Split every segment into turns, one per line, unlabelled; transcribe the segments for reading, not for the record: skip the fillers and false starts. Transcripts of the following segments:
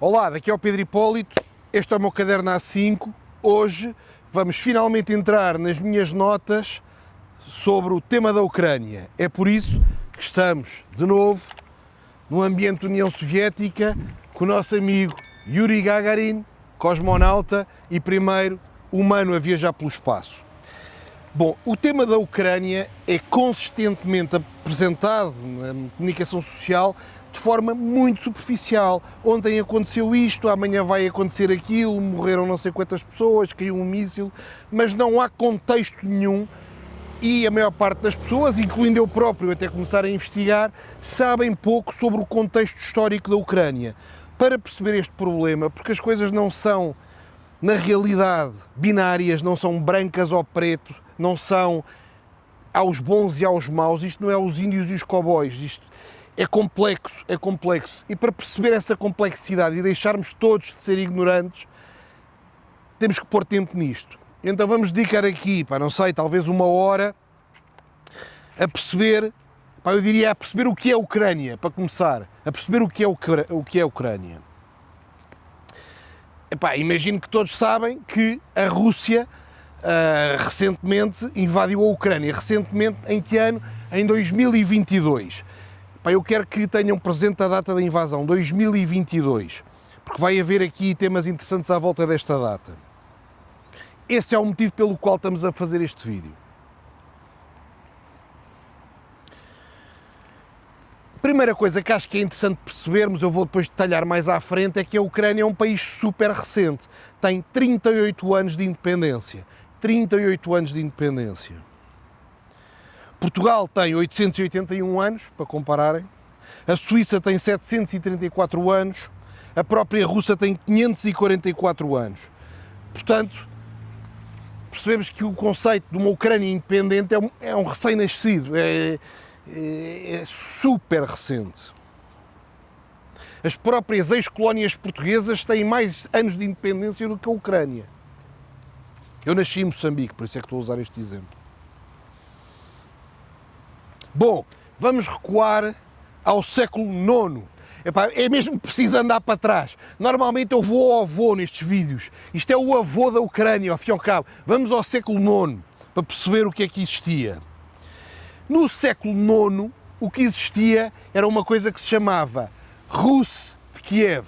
Olá, daqui é o Pedro Hipólito, este é o meu caderno A5. Hoje vamos finalmente entrar nas minhas notas sobre o tema da Ucrânia. É por isso que estamos, de novo, no ambiente da União Soviética, com o nosso amigo Yuri Gagarin, cosmonauta e primeiro humano a viajar pelo espaço. Bom, o tema da Ucrânia é consistentemente apresentado na comunicação social de forma muito superficial. Ontem aconteceu isto, amanhã vai acontecer aquilo, morreram não sei quantas pessoas, caiu um míssil, mas não há contexto nenhum e a maior parte das pessoas, incluindo eu próprio, até começar a investigar, sabem pouco sobre o contexto histórico da Ucrânia. Para perceber este problema, porque as coisas não são, na realidade, binárias, não são brancas ou preto, não são aos bons e aos maus, isto não é os índios e os cowboys, isto é complexo, é complexo. E para perceber essa complexidade e deixarmos todos de ser ignorantes, temos que pôr tempo nisto. Então vamos dedicar aqui, não sei, talvez uma hora, a perceber, eu diria a perceber o que é a Ucrânia, para começar, a perceber o que é a Ucrânia. Imagino que todos sabem que a Rússia recentemente invadiu a Ucrânia. Recentemente, em que ano? Em 2022. Eu quero que tenham presente a data da invasão, 2022, porque vai haver aqui temas interessantes à volta desta data. Esse é o motivo pelo qual estamos a fazer este vídeo. Primeira coisa que acho que é interessante percebermos, eu vou depois detalhar mais à frente, é que a Ucrânia é um país super recente. Tem 38 anos de independência. 38 anos de independência. Portugal tem 881 anos, para compararem. A Suíça tem 734 anos. A própria Rússia tem 544 anos. Portanto, percebemos que o conceito de uma Ucrânia independente é um recém-nascido. É super recente. As próprias ex-colónias portuguesas têm mais anos de independência do que a Ucrânia. Eu nasci em Moçambique, por isso é que estou a usar este exemplo. Bom, vamos recuar ao século IX. É mesmo preciso andar para trás. Normalmente eu vou ao avô nestes vídeos. Isto é o avô da Ucrânia, ao fim e ao cabo. Vamos ao século IX, para perceber o que é que existia. No século IX, o que existia era uma coisa que se chamava Rus de Kiev.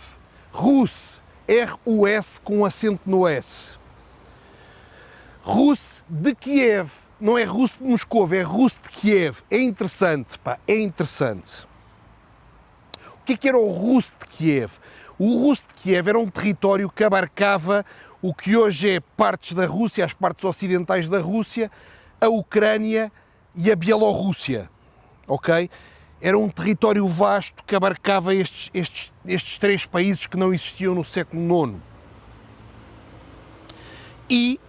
Rus, R-U-S com acento no S. Rus de Kiev. Não é Rus de Moscou, é Rus de Kiev. É interessante, é interessante. O que era o Rus de Kiev? O Rus de Kiev era um território que abarcava o que hoje é partes da Rússia, as partes ocidentais da Rússia, a Ucrânia e a Bielorrússia, ok? Era um território vasto que abarcava estes três países que não existiam no século IX. E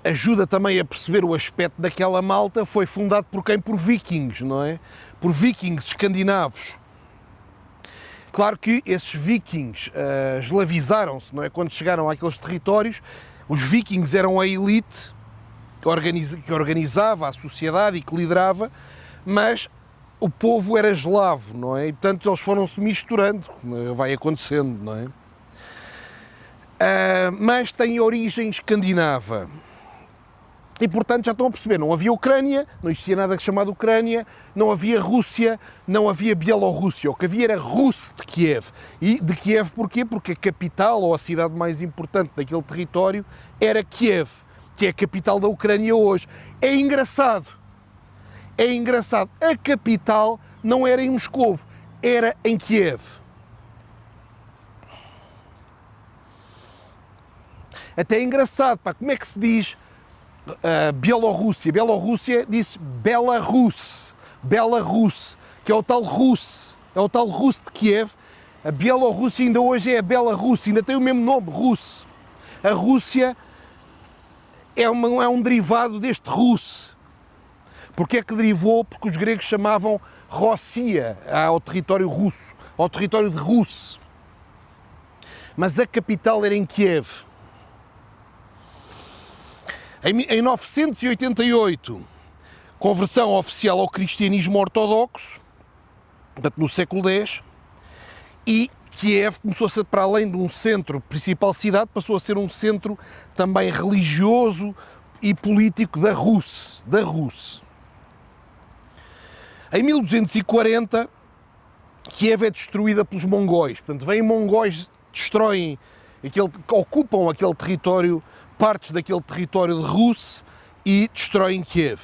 ajuda também a perceber o aspecto daquela malta, foi fundado por quem? Por vikings, não é? Por vikings escandinavos. Claro que esses vikings eslavizaram-se, não é? Quando chegaram àqueles territórios, os vikings eram a elite que organizava a sociedade e que liderava, mas o povo era eslavo, não é? E, portanto, eles foram-se misturando, vai acontecendo, não é? Mas tem origem escandinava. E, portanto, já estão a perceber, não havia Ucrânia, não existia nada chamado Ucrânia, não havia Rússia, não havia Bielorrússia. O que havia era Rus de Kiev. E de Kiev porquê? Porque a capital, ou a cidade mais importante daquele território, era Kiev, que é a capital da Ucrânia hoje. É engraçado. A capital não era em Moscou, era em Kiev. Até é engraçado, como é que se diz Bielorrússia? Bielorrússia disse Belarus, que é o tal Rus, de Kiev. A Bielorrússia ainda hoje é a Belarus, ainda tem o mesmo nome, Rus. A Rússia é um derivado deste Rus. Porque é que derivou? Porque os gregos chamavam Rossia ao território russo, ao território de Rus. Mas a capital era em Kiev. Em 988, conversão oficial ao cristianismo ortodoxo, portanto no século X, e Kiev começou a ser, para além de um centro, principal cidade, passou a ser um centro também religioso e político da Rus. Em 1240, Kiev é destruída pelos mongóis. Portanto, vêm mongóis, destroem, ocupam aquele território, partes daquele território de Rus e destroem Kiev.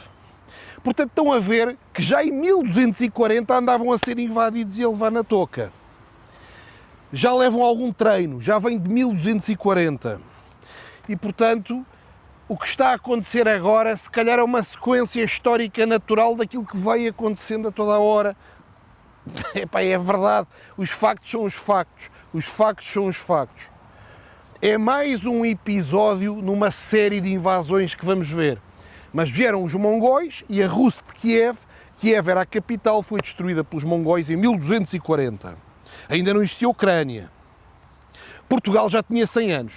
Portanto, estão a ver que já em 1240 andavam a ser invadidos e a levar na toca. Já levam algum treino, já vem de 1240. E, portanto, o que está a acontecer agora, se calhar é uma sequência histórica natural daquilo que vai acontecendo a toda a hora. Epá, é verdade, os factos são os factos, os factos são os factos. É mais um episódio numa série de invasões que vamos ver. Mas vieram os mongóis e a Rus de Kiev, Kiev era a capital, foi destruída pelos mongóis em 1240. Ainda não existia Ucrânia. Portugal já tinha 100 anos.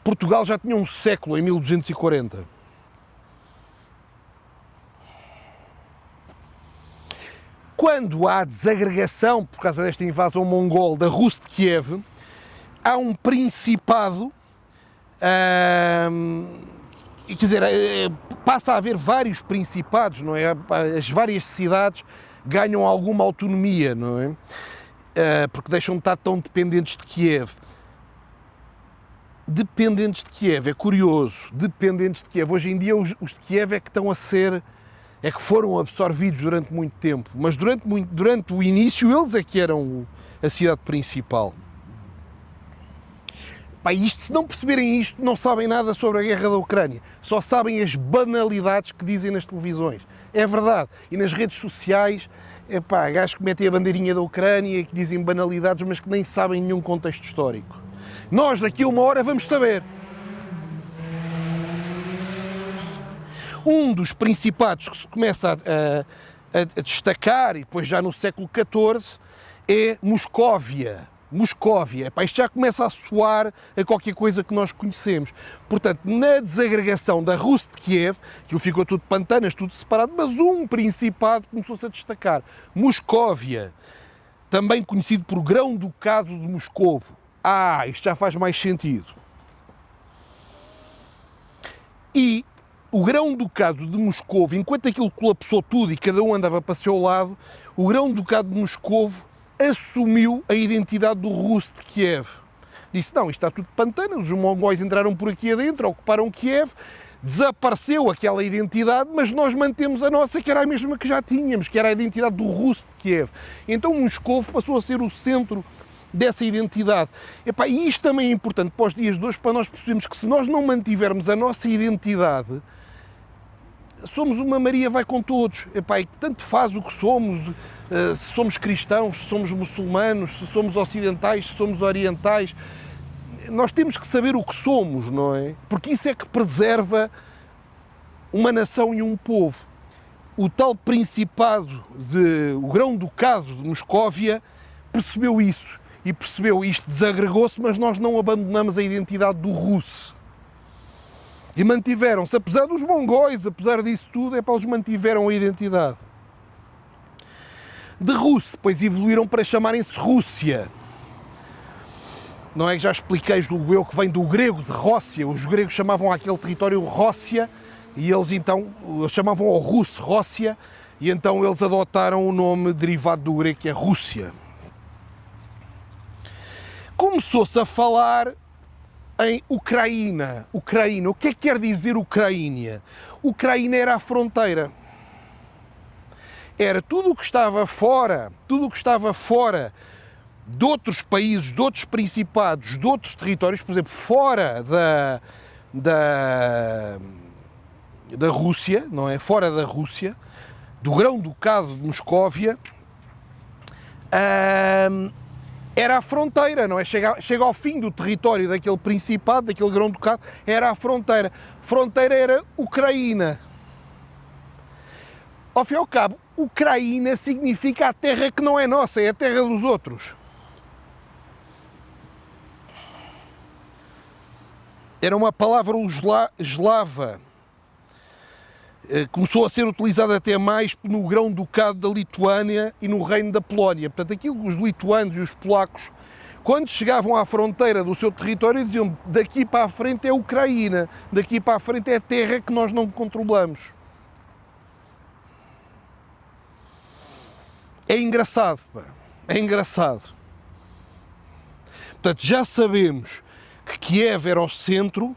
Portugal já tinha um século em 1240. Quando há desagregação, por causa desta invasão mongol da Rus de Kiev, há um principado, quer dizer, passa a haver vários principados, não é? As várias cidades ganham alguma autonomia, não é? Porque deixam de estar tão dependentes de Kiev. Dependentes de Kiev, é curioso, dependentes de Kiev. Hoje em dia os de Kiev é que estão a ser, é que foram absorvidos durante muito tempo, mas durante o início eles é que eram a cidade principal. Pá, isto, se não perceberem isto, não sabem nada sobre a guerra da Ucrânia, só sabem as banalidades que dizem nas televisões. É verdade, e nas redes sociais, gajos que metem a bandeirinha da Ucrânia e que dizem banalidades, mas que nem sabem nenhum contexto histórico. Nós, daqui a uma hora, vamos saber. Um dos principados que se começa a destacar, e depois já no século XIV, é Moscóvia. Isto já começa a soar a qualquer coisa que nós conhecemos. Portanto, na desagregação da Rus de Kiev, aquilo ficou tudo pantanas, tudo separado, mas um principado começou-se a destacar. Moscóvia, também conhecido por Grão-Ducado de Moscovo. Isto já faz mais sentido. E o Grão-Ducado de Moscovo, enquanto aquilo colapsou tudo e cada um andava para o seu lado, o Grão-Ducado de Moscovo assumiu a identidade do Rus de Kiev. Disse, não, isto está tudo pantanas, os mongóis entraram por aqui adentro, ocuparam Kiev, desapareceu aquela identidade, mas nós mantemos a nossa, que era a mesma que já tínhamos, que era a identidade do Rus de Kiev. Então Moscovo passou a ser o centro dessa identidade. E isto também é importante para os dias de hoje, para nós percebermos que se nós não mantivermos a nossa identidade, somos uma Maria vai com todos. E tanto faz o que somos, se somos cristãos, se somos muçulmanos, se somos ocidentais, se somos orientais. Nós temos que saber o que somos, não é? Porque isso é que preserva uma nação e um povo. O tal principado, o Grão-Ducado de Moscóvia, percebeu isso. E percebeu, isto desagregou-se, mas nós não abandonamos a identidade do Rus. E mantiveram-se, apesar dos mongóis, apesar disso tudo, eles mantiveram a identidade. De Rus, depois evoluíram para chamarem-se Rússia. Não é que já expliquei, julgo eu, que vem do grego de Róssia. Os gregos chamavam aquele território Róssia e eles então chamavam ao russo Róssia e então eles adotaram o nome derivado do grego, que é Rússia. Começou-se a falar em Ucraína. Ucraína. O que é que quer dizer Ucraína? Ucraína era a fronteira. Era tudo o que estava fora, de outros países, de outros principados, de outros territórios, por exemplo, fora da Rússia, não é? Fora da Rússia, do Grão-Ducado de Moscóvia, era a fronteira, não é? Chega ao fim do território daquele principado, daquele Grão-Ducado, era a fronteira. Fronteira era Ucraína. Ao fim e ao cabo, Ucraína significa a terra que não é nossa, é a terra dos outros. Era uma palavra eslava. Começou a ser utilizado até mais no grão-ducado da Lituânia e no reino da Polónia. Portanto, aquilo que os lituanos e os polacos, quando chegavam à fronteira do seu território, diziam: daqui para a frente é Ucraína, daqui para a frente é terra que nós não controlamos. É engraçado, pá. É engraçado. Portanto, já sabemos que Kiev era o centro,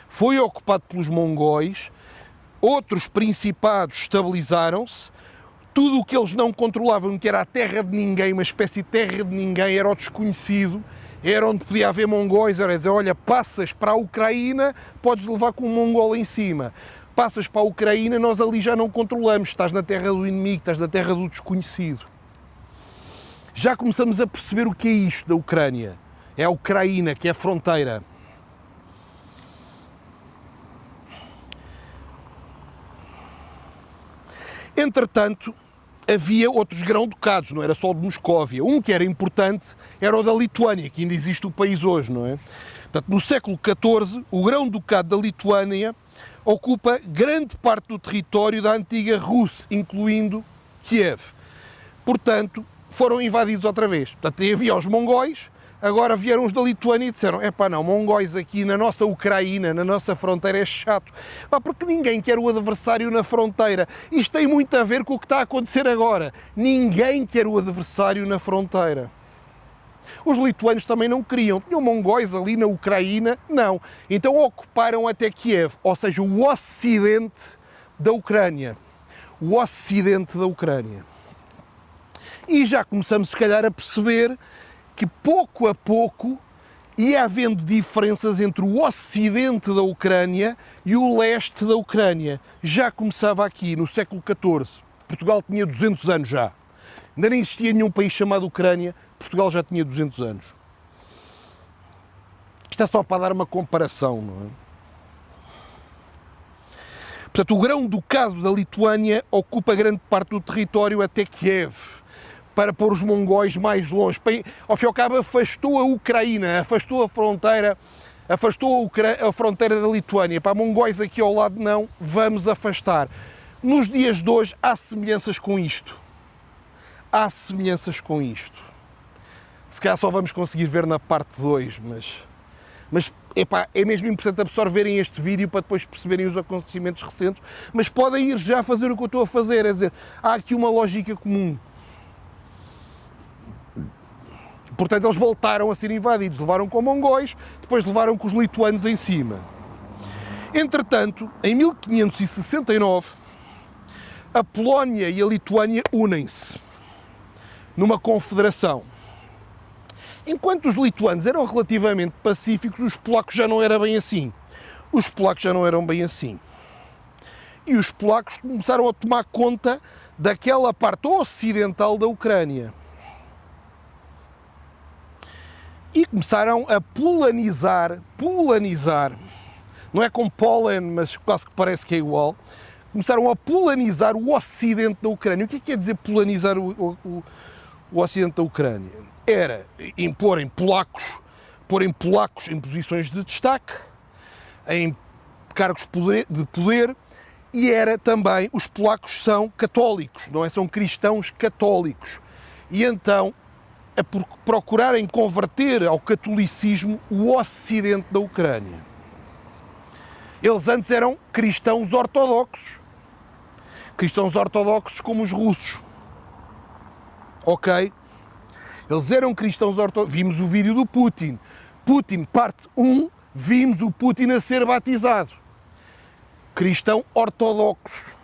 foi ocupado pelos mongóis, outros principados estabilizaram-se, tudo o que eles não controlavam, que era a terra de ninguém, uma espécie de terra de ninguém, era o desconhecido, era onde podia haver mongóis, era dizer: olha, passas para a Ucraína, podes levar com um mongol em cima. Passas para a Ucraína, nós ali já não controlamos, estás na terra do inimigo, estás na terra do desconhecido. Já começamos a perceber o que é isto da Ucrânia. É a Ucraína, que é a fronteira. Entretanto, havia outros grão-ducados, não era só o de Moscóvia. Um que era importante era o da Lituânia, que ainda existe o país hoje, não é? Portanto, no século XIV, o grão-ducado da Lituânia ocupa grande parte do território da antiga Rússia, incluindo Kiev. Portanto, foram invadidos outra vez. Portanto, havia os mongóis, agora vieram os da Lituânia e disseram: epá, não, mongóis aqui na nossa Ucraína, na nossa fronteira é chato. Pá, porque ninguém quer o adversário na fronteira. Isto tem muito a ver com o que está a acontecer agora. Ninguém quer o adversário na fronteira. Os lituanos também não queriam. Tinham mongóis ali na Ucraína? Não. Então ocuparam até Kiev, ou seja, o ocidente da Ucrânia. O ocidente da Ucrânia. E já começamos, se calhar, a perceber que pouco a pouco ia havendo diferenças entre o ocidente da Ucrânia e o leste da Ucrânia. Já começava aqui, no século XIV. Portugal tinha 200 anos já. Ainda nem existia nenhum país chamado Ucrânia, Portugal já tinha 200 anos. Isto é só para dar uma comparação, não é? Portanto, o grão-ducado da Lituânia ocupa grande parte do território até Kiev, para pôr os mongóis mais longe. Ao fim e ao cabo, afastou a Ucraína, afastou a fronteira, afastou a fronteira da Lituânia. Para mongóis aqui ao lado não, vamos afastar. Nos dias de hoje há semelhanças com isto. Há semelhanças com isto. Se calhar só vamos conseguir ver na parte 2, mas epá, é mesmo importante absorverem este vídeo para depois perceberem os acontecimentos recentes, mas podem ir já fazer o que eu estou a fazer, é dizer, há aqui uma lógica comum. Portanto, eles voltaram a ser invadidos, levaram com mongóis, depois levaram com os lituanos em cima. Entretanto, em 1569, a Polónia e a Lituânia unem-se numa confederação. Enquanto os lituanos eram relativamente pacíficos, os polacos já não eram bem assim. Os polacos já não eram bem assim. E os polacos começaram a tomar conta daquela parte ocidental da Ucrânia. E começaram a polanizar, não é como Polen, mas quase que parece que é igual, começaram a polanizar o ocidente da Ucrânia. O que é que quer dizer polanizar o ocidente da Ucrânia? Era porem polacos em posições de destaque, em cargos de poder, e era também, os polacos são católicos, não é? São cristãos católicos. E então, a procurarem converter ao catolicismo o ocidente da Ucrânia. Eles antes eram cristãos ortodoxos como os russos, ok? Eles eram cristãos ortodoxos. Vimos o vídeo do Putin, parte 1, vimos o Putin a ser batizado, cristão ortodoxo.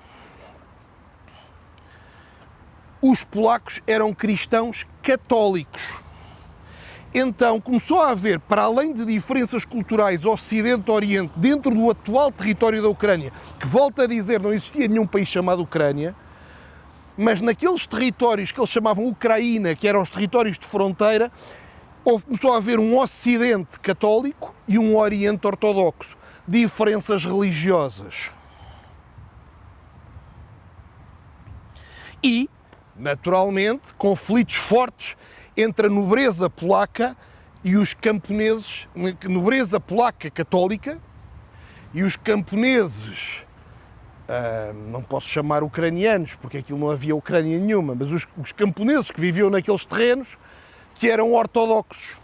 Os polacos eram cristãos católicos. Então começou a haver, para além de diferenças culturais Ocidente-Oriente, dentro do atual território da Ucrânia, que, volto a dizer, não existia nenhum país chamado Ucrânia, mas naqueles territórios que eles chamavam Ucraína, que eram os territórios de fronteira, começou a haver um Ocidente católico e um Oriente ortodoxo. Diferenças religiosas. E, naturalmente, conflitos fortes entre a nobreza polaca e os camponeses, nobreza polaca católica e os camponeses não posso chamar ucranianos, porque aquilo não havia Ucrânia nenhuma, mas os camponeses que viviam naqueles terrenos, que eram ortodoxos.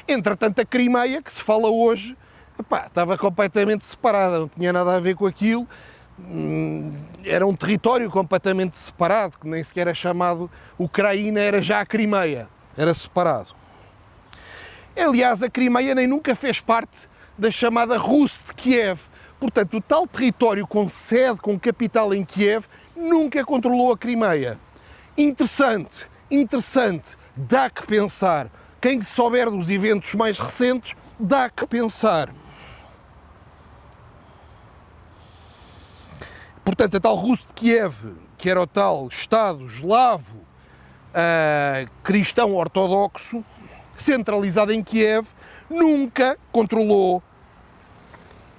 Entretanto, a Crimeia, que se fala hoje, estava completamente separada, não tinha nada a ver com aquilo, era um território completamente separado, que nem sequer era chamado Ucraína, era já a Crimeia, era separado. Aliás, a Crimeia nem nunca fez parte da chamada Rus de Kiev. Portanto, o tal território com sede, com capital em Kiev, nunca controlou a Crimeia. Interessante, dá que pensar. Quem souber dos eventos mais recentes, dá que pensar. Portanto, a tal Rus de Kiev, que era o tal Estado eslavo cristão ortodoxo, centralizado em Kiev, nunca controlou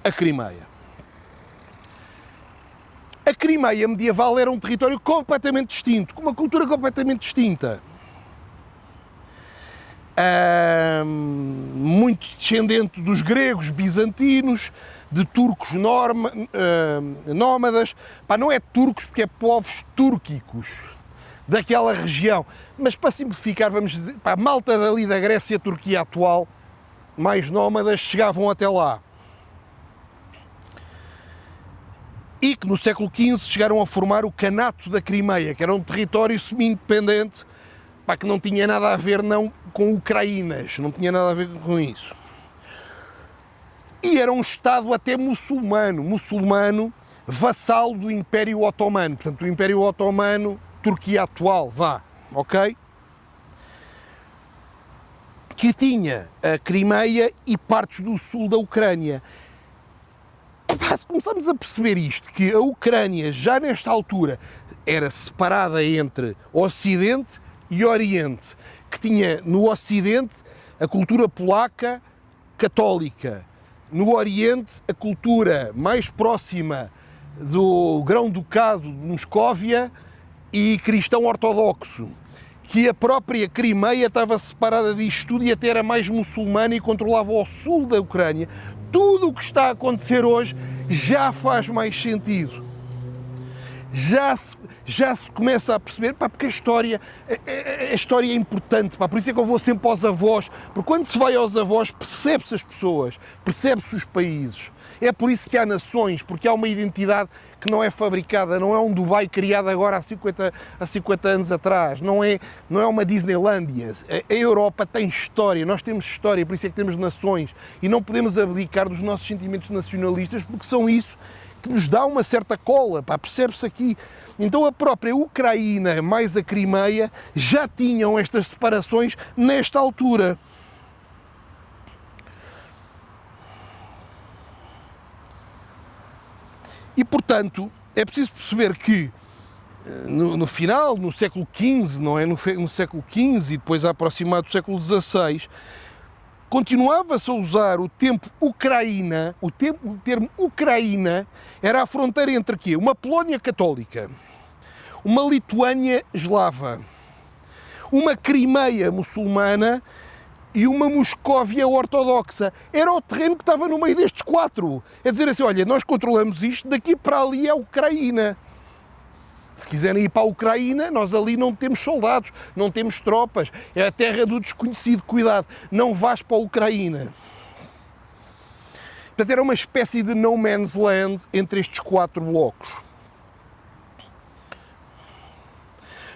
a Crimeia. A Crimeia medieval era um território completamente distinto, com uma cultura completamente distinta. Muito descendente dos gregos bizantinos, de turcos nómadas, não é turcos porque é povos túrquicos daquela região, mas para simplificar vamos dizer, a malta dali da Grécia, Turquia atual, mais nómadas, chegavam até lá. E que no século XV chegaram a formar o Kanato da Crimeia, que era um território semi-independente, que não tinha nada a ver não com ucraínas, não tinha nada a ver com isso. E era um Estado até muçulmano, vassalo do Império Otomano, portanto o Império Otomano, Turquia atual, ok? Que tinha a Crimeia e partes do sul da Ucrânia. Se começamos a perceber isto, que a Ucrânia já nesta altura era separada entre Ocidente e Oriente, que tinha no Ocidente a cultura polaca católica, no Oriente a cultura mais próxima do Grão-Ducado de Moscóvia e cristão ortodoxo, que a própria Crimeia estava separada disto tudo e até era mais muçulmana e controlava o sul da Ucrânia. Tudo o que está a acontecer hoje já faz mais sentido. Já se começa a perceber, porque a história é importante, por isso é que eu vou sempre aos avós, porque quando se vai aos avós percebe-se as pessoas, percebe-se os países. É por isso que há nações, porque há uma identidade que não é fabricada, não é um Dubai criado agora há 50 anos atrás, não é uma Disneylândia. A Europa tem história, nós temos história, por isso é que temos nações e não podemos abdicar dos nossos sentimentos nacionalistas, porque são isso que nos dá uma certa cola, percebe-se aqui. Então a própria Ucraína mais a Crimeia já tinham estas separações nesta altura. E, portanto, é preciso perceber que no final, no século XV, não é? No século XV e depois aproximado do século XVI, continuava-se a usar o termo Ucraína, o termo Ucraína era a fronteira entre quê? Uma Polónia católica, uma Lituânia eslava, uma Crimeia muçulmana e uma Moscóvia ortodoxa. Era o terreno que estava no meio destes quatro. É dizer assim, olha, nós controlamos isto, daqui para ali é a Ucraína. Se quiserem ir para a Ucraína, nós ali não temos soldados, não temos tropas, é a terra do desconhecido, cuidado, não vás para a Ucraína. Portanto, era uma espécie de no man's land entre estes quatro blocos.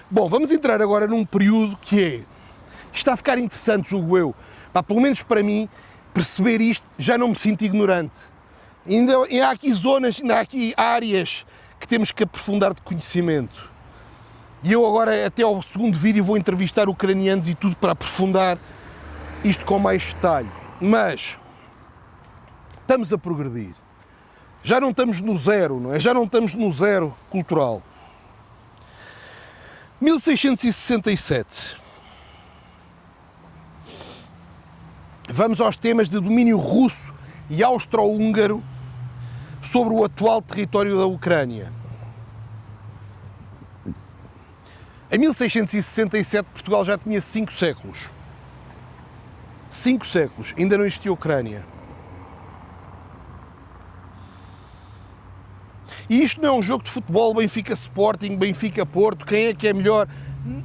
Bom, vamos entrar agora num período que é, está a ficar interessante, julgo eu, pelo menos para mim, perceber isto, já não me sinto ignorante. Ainda há aqui zonas, ainda há aqui áreas que temos que aprofundar de conhecimento. E eu agora, até ao segundo vídeo, vou entrevistar ucranianos e tudo para aprofundar isto com mais detalhe. Mas estamos a progredir. Já não estamos no zero, não é? Já não estamos no zero cultural. 1667. Vamos aos temas de domínio russo e austro-húngaro sobre o atual território da Ucrânia. Em 1667, Portugal já tinha 5 séculos. 5 séculos, ainda não existia Ucrânia. E isto não é um jogo de futebol, Benfica Sporting, Benfica Porto, quem é que é melhor?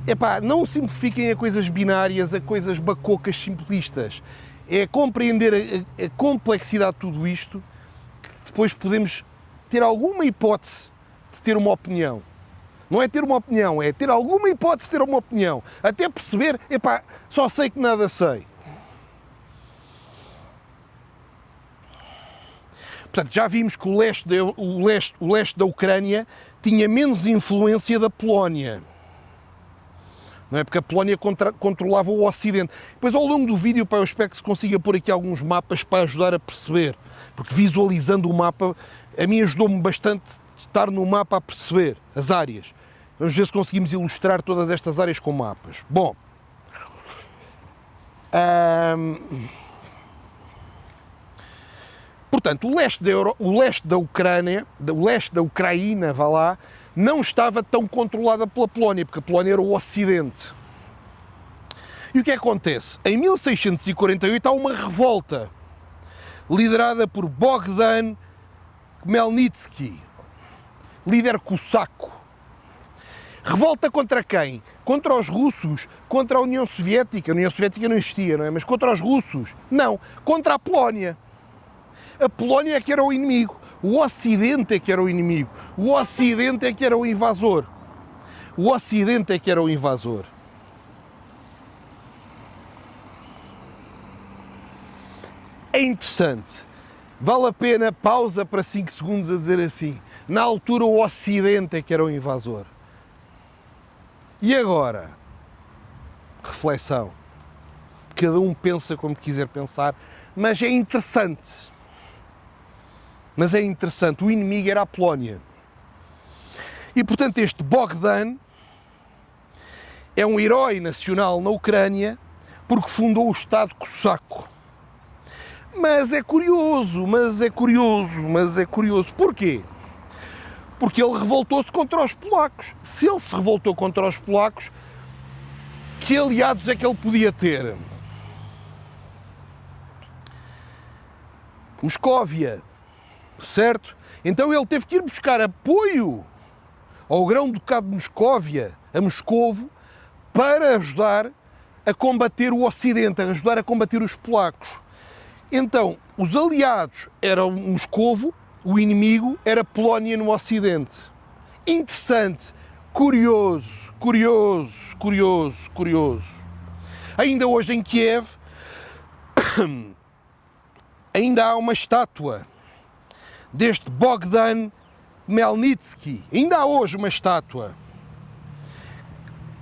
Epá, não simplifiquem a coisas binárias, a coisas bacocas simplistas. É compreender a complexidade de tudo isto, que depois podemos ter alguma hipótese de ter uma opinião. Não é ter uma opinião, é ter alguma hipótese de ter uma opinião. Até perceber, epá, só sei que nada sei. Portanto, já vimos que o leste da Ucrânia tinha menos influência da Polónia. Não é? Porque a Polónia controlava o Ocidente. Depois, ao longo do vídeo, eu espero que se consiga pôr aqui alguns mapas para ajudar a perceber. Porque visualizando o mapa, a mim ajudou-me bastante estar no mapa a perceber as áreas. Vamos ver se conseguimos ilustrar todas estas áreas com mapas. Bom. Portanto, o leste da Ucrânia, vá lá, não estava tão controlada pela Polónia, porque a Polónia era o Ocidente. E o que acontece? Em 1648 há uma revolta, liderada por Bogdan Khmelnytsky, líder cosaco. Revolta contra quem? Contra os russos, contra a União Soviética. A União Soviética não existia, não é? Mas contra os russos? Não, contra a Polónia. A Polónia é que era o inimigo, o Ocidente é que era o inimigo, o Ocidente é que era o invasor. O Ocidente é que era o invasor. É interessante. Vale a pena, pausa para 5 segundos a dizer assim. Na altura o Ocidente é que era o invasor. E agora? Reflexão. Cada um pensa como quiser pensar, mas é interessante. Mas é interessante, o inimigo era a Polónia. E, portanto, este Bogdan é um herói nacional na Ucrânia porque fundou o Estado cosaco. Mas é curioso. Porquê? Porque ele revoltou-se contra os polacos. Se ele se revoltou contra os polacos, que aliados é que ele podia ter? Moscóvia. Certo? Então ele teve que ir buscar apoio ao Grão-Ducado de Moscóvia, a Moscovo, para ajudar a combater o Ocidente, a ajudar a combater os polacos. Então, os aliados eram Moscovo, o inimigo era Polónia no Ocidente. Interessante, curioso. Ainda hoje em Kiev, ainda há uma estátua deste Bogdan Khmelnytsky. Ainda há hoje uma estátua.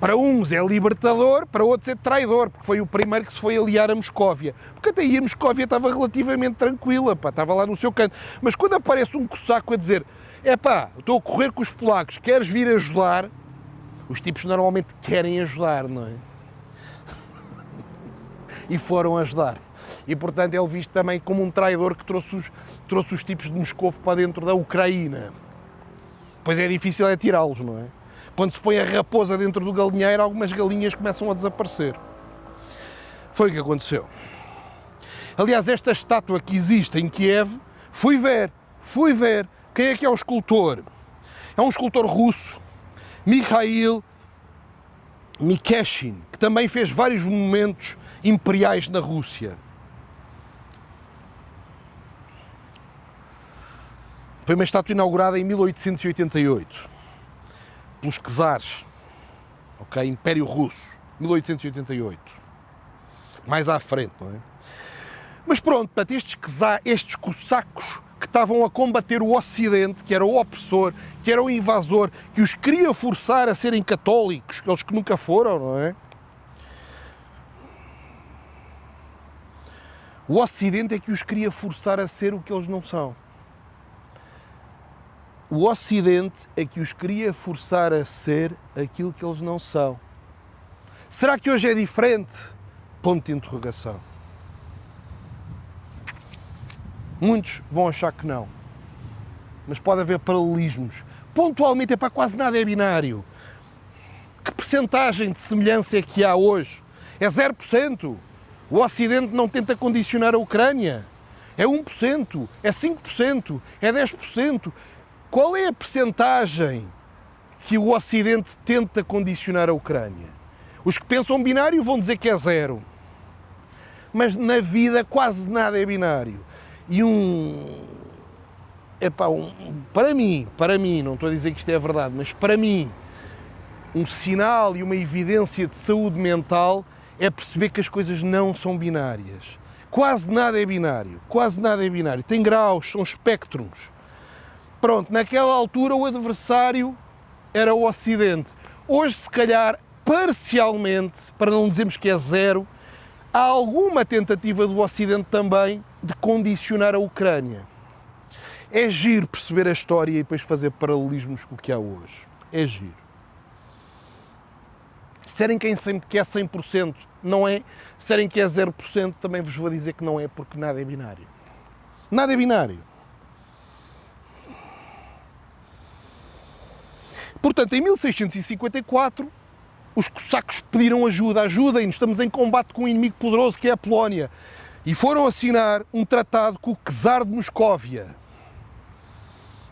Para uns é libertador, para outros é traidor, porque foi o primeiro que se foi aliar a Moscóvia. Porque até aí a Moscóvia estava relativamente tranquila, pá, estava lá no seu canto. Mas quando aparece um cosaco a dizer estou a correr com os polacos, queres vir ajudar? Os tipos normalmente querem ajudar, não é? E foram ajudar. E, portanto, ele visto também como um traidor que trouxe os tipos de Moscovo para dentro da Ucraína. Pois é difícil tirá-los, não é? Quando se põe a raposa dentro do galinheiro, algumas galinhas começam a desaparecer. Foi o que aconteceu. Aliás, esta estátua que existe em Kiev, fui ver. Quem é que é o escultor? É um escultor russo, Mikhail Mikeshin, que também fez vários monumentos imperiais na Rússia. Foi uma estátua inaugurada em 1888, pelos czares, ok? Império Russo, 1888. Mais à frente, não é? Mas pronto, estes cossacos que estavam a combater o Ocidente, que era o opressor, que era o invasor, que os queria forçar a serem católicos, eles que nunca foram, não é? O Ocidente é que os queria forçar a ser o que eles não são. O Ocidente é que os queria forçar a ser aquilo que eles não são. Será que hoje é diferente? Ponto de interrogação. Muitos vão achar que não. Mas pode haver paralelismos. Pontualmente, quase nada é binário. Que percentagem de semelhança é que há hoje? É 0%. O Ocidente não tenta condicionar a Ucrânia. É 1%, é 5%, é 10%. Qual é a percentagem que o Ocidente tenta condicionar a Ucrânia? Os que pensam binário vão dizer que é 0. Mas na vida quase nada é binário. E para mim, não estou a dizer que isto é verdade, mas para mim, um sinal e uma evidência de saúde mental é perceber que as coisas não são binárias. Quase nada é binário, quase nada é binário. Tem graus, são espectros. Pronto, naquela altura o adversário era o Ocidente. Hoje, se calhar, parcialmente, para não dizermos que é 0, há alguma tentativa do Ocidente também de condicionar a Ucrânia. É giro perceber a história e depois fazer paralelismos com o que há hoje. É giro. Se disserem que é 100%, não é. Se disserem que é 0%, também vos vou dizer que não é, porque nada é binário. Nada é binário. Portanto, em 1654, os cossacos pediram ajuda, ajudem-nos, estamos em combate com um inimigo poderoso que é a Polónia. E foram assinar um tratado com o czar de Moscóvia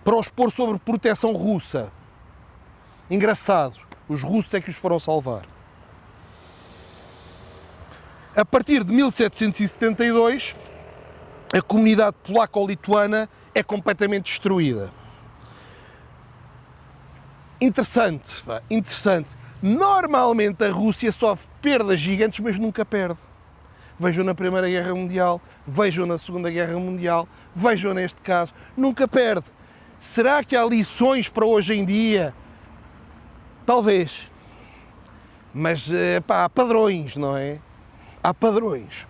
para os pôr sob proteção russa. Engraçado, os russos é que os foram salvar. A partir de 1772, a comunidade polaco-lituana é completamente destruída. Interessante. Normalmente a Rússia sofre perdas gigantes, mas nunca perde. Vejam na Primeira Guerra Mundial, vejam na Segunda Guerra Mundial, vejam neste caso, nunca perde. Será que há lições para hoje em dia? Talvez. Mas há padrões, não é? Há padrões.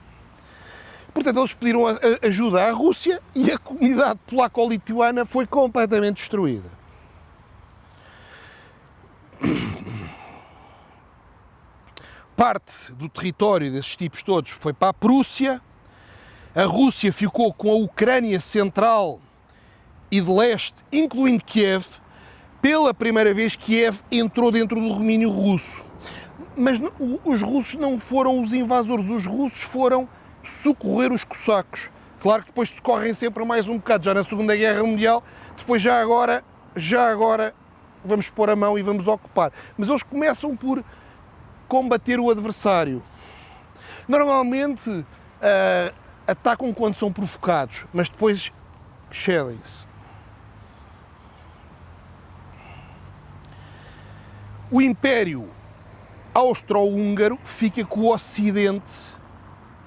Portanto, eles pediram ajuda à Rússia e a comunidade polaco-lituana foi completamente destruída. Parte do território desses tipos todos foi para a Prússia, a Rússia ficou com a Ucrânia central e de leste, incluindo Kiev. Pela primeira vez Kiev entrou dentro do domínio russo. Mas os russos não foram os invasores, os russos foram socorrer os cossacos. Claro que depois socorrem sempre mais um bocado, já na Segunda Guerra Mundial, depois já agora vamos pôr a mão e vamos ocupar. Mas eles começam por combater o adversário. Normalmente atacam quando são provocados, mas depois cedem-se. O Império Austro-Húngaro fica com o ocidente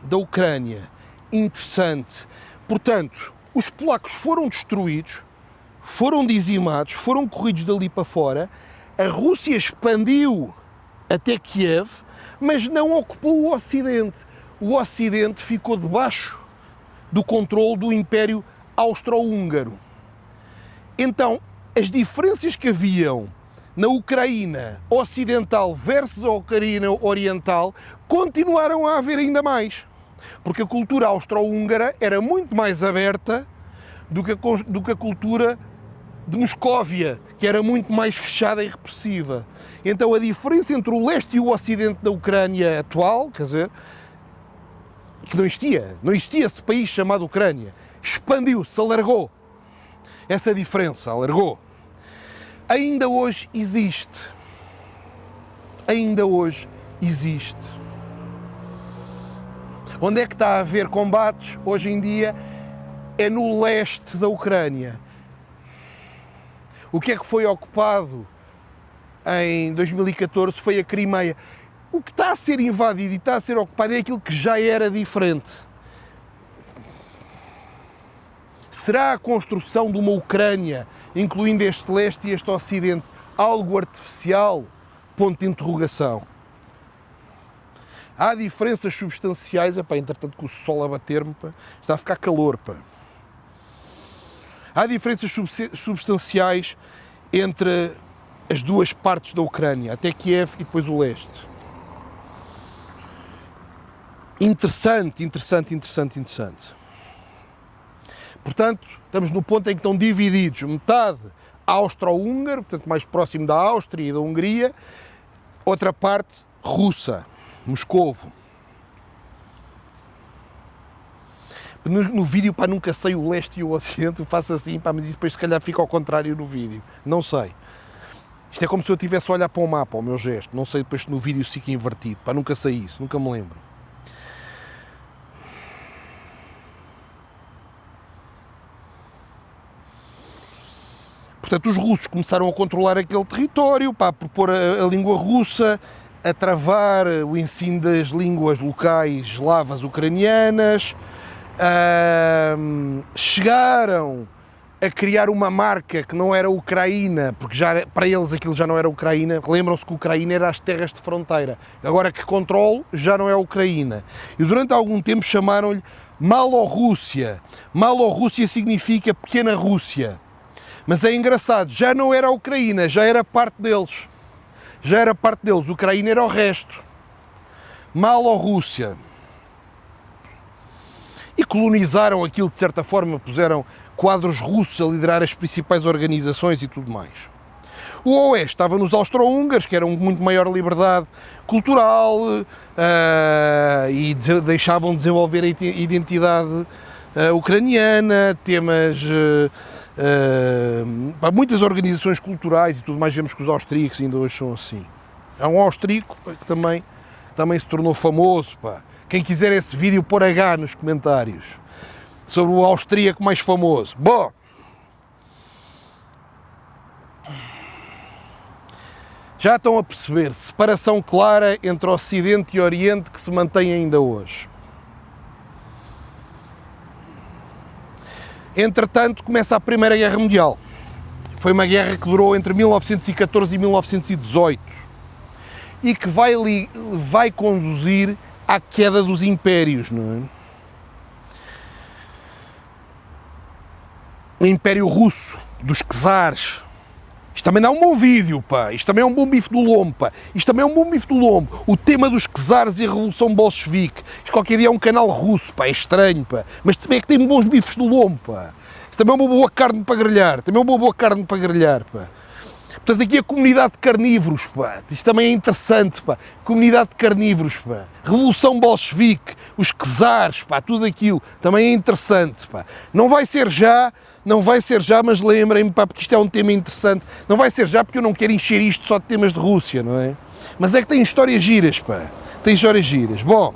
da Ucrânia. Interessante. Portanto, os polacos foram destruídos, foram dizimados, foram corridos dali para fora, a Rússia expandiu até Kiev, mas não ocupou o Ocidente. O Ocidente ficou debaixo do controle do Império Austro-Húngaro. Então, as diferenças que haviam na Ucraína Ocidental versus a Ucraína Oriental continuaram a haver ainda mais. Porque a cultura austro-húngara era muito mais aberta do que a cultura de Moscóvia, que era muito mais fechada e repressiva. Então a diferença entre o leste e o ocidente da Ucrânia atual, quer dizer, que não existia esse país chamado Ucrânia, expandiu-se, alargou. Essa diferença alargou. Ainda hoje existe. Ainda hoje existe. Onde é que está a haver combates hoje em dia? É no leste da Ucrânia. O que é que foi ocupado em 2014 foi a Crimeia. O que está a ser invadido e está a ser ocupado é aquilo que já era diferente. Será a construção de uma Ucrânia, incluindo este leste e este ocidente, algo artificial? Ponto de interrogação. Há diferenças substanciais, entretanto com o sol a bater-me, está a ficar calor. Há diferenças substanciais entre as duas partes da Ucrânia, até Kiev e depois o leste. Interessante. Portanto, estamos no ponto em que estão divididos metade austro-húngaro, portanto mais próximo da Áustria e da Hungria, outra parte russa, Moscovo. No vídeo, pá, nunca sei o leste e o ocidente, eu faço assim, pá, mas isso depois se calhar fica ao contrário no vídeo. Não sei. Isto é como se eu estivesse a olhar para o mapa, ao meu gesto. Não sei depois se no vídeo se fica invertido, pá, nunca sei isso, nunca me lembro. Portanto, os russos começaram a controlar aquele território, pá, por pôr a língua russa, a travar o ensino das línguas locais eslavas ucranianas, chegaram a criar uma marca que não era Ucraína, porque já, para eles aquilo já não era Ucraína. Lembram-se que Ucraína era as terras de fronteira. Agora que controlo, já não é Ucraína. E durante algum tempo chamaram-lhe Malorrússia. Malorrússia significa pequena Rússia. Mas é engraçado, já não era a Ucraína, já era parte deles. Já era parte deles, Ucraína era o resto. Malorrússia. E colonizaram aquilo, de certa forma, puseram quadros russos a liderar as principais organizações e tudo mais. O Oeste estava nos austro-húngaros, que eram muito maior liberdade cultural e deixavam desenvolver a identidade ucraniana, temas... para muitas organizações culturais e tudo mais, vemos que os austríacos ainda hoje são assim. Há um austríaco que também se tornou famoso, pá. Quem quiser esse vídeo, pôr H nos comentários sobre o austríaco mais famoso. Bom, já estão a perceber, separação clara entre Ocidente e Oriente que se mantém ainda hoje. Entretanto, começa a Primeira Guerra Mundial. Foi uma guerra que durou entre 1914 e 1918 e que vai conduzir à queda dos impérios, não é? O Império Russo, dos czares. Isto também dá um bom vídeo, pá. Isto também é um bom bife do lombo, pá. Isto também é um bom bife do lombo. O tema dos czares e a Revolução Bolchevique. Isto qualquer dia é um canal russo, pá. É estranho, pá. Mas também é que tem bons bifes do lombo, pá. Isto também é uma boa carne para grelhar. Também é uma boa carne para grelhar, pá. Portanto, aqui a comunidade de carnívoros, pá. Isto também é interessante, pá. Comunidade de carnívoros, pá. Revolução Bolchevique, os czares, pá. Tudo aquilo também é interessante, pá. Não vai ser já, mas lembrem-me, pá, porque isto é um tema interessante. Não vai ser já porque eu não quero encher isto só de temas de Rússia, não é? Mas é que tem histórias giras, pá. Tem histórias giras. Bom,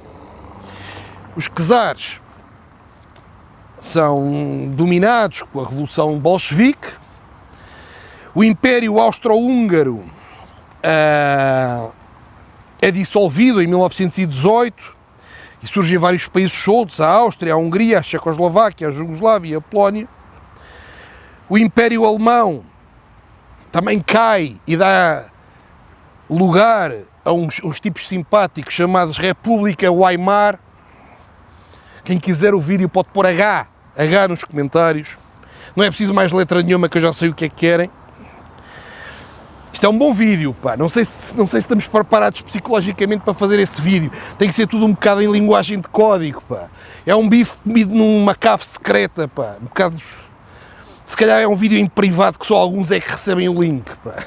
os czares são dominados com a Revolução Bolchevique. O Império Austro-Húngaro é dissolvido em 1918 e surgem vários países soltos, a Áustria, a Hungria, a Checoslováquia, a Jugoslávia, a Polónia. O Império Alemão também cai e dá lugar a uns tipos simpáticos chamados República Weimar. Quem quiser o vídeo pode pôr H nos comentários. Não é preciso mais letra nenhuma, que eu já sei o que é que querem. Isto é um bom vídeo, pá. Não sei se estamos preparados psicologicamente para fazer esse vídeo. Tem que ser tudo um bocado em linguagem de código, pá. É um bife comido numa cave secreta, pá. Um bocado... Se calhar é um vídeo em privado que só alguns é que recebem o link, pá.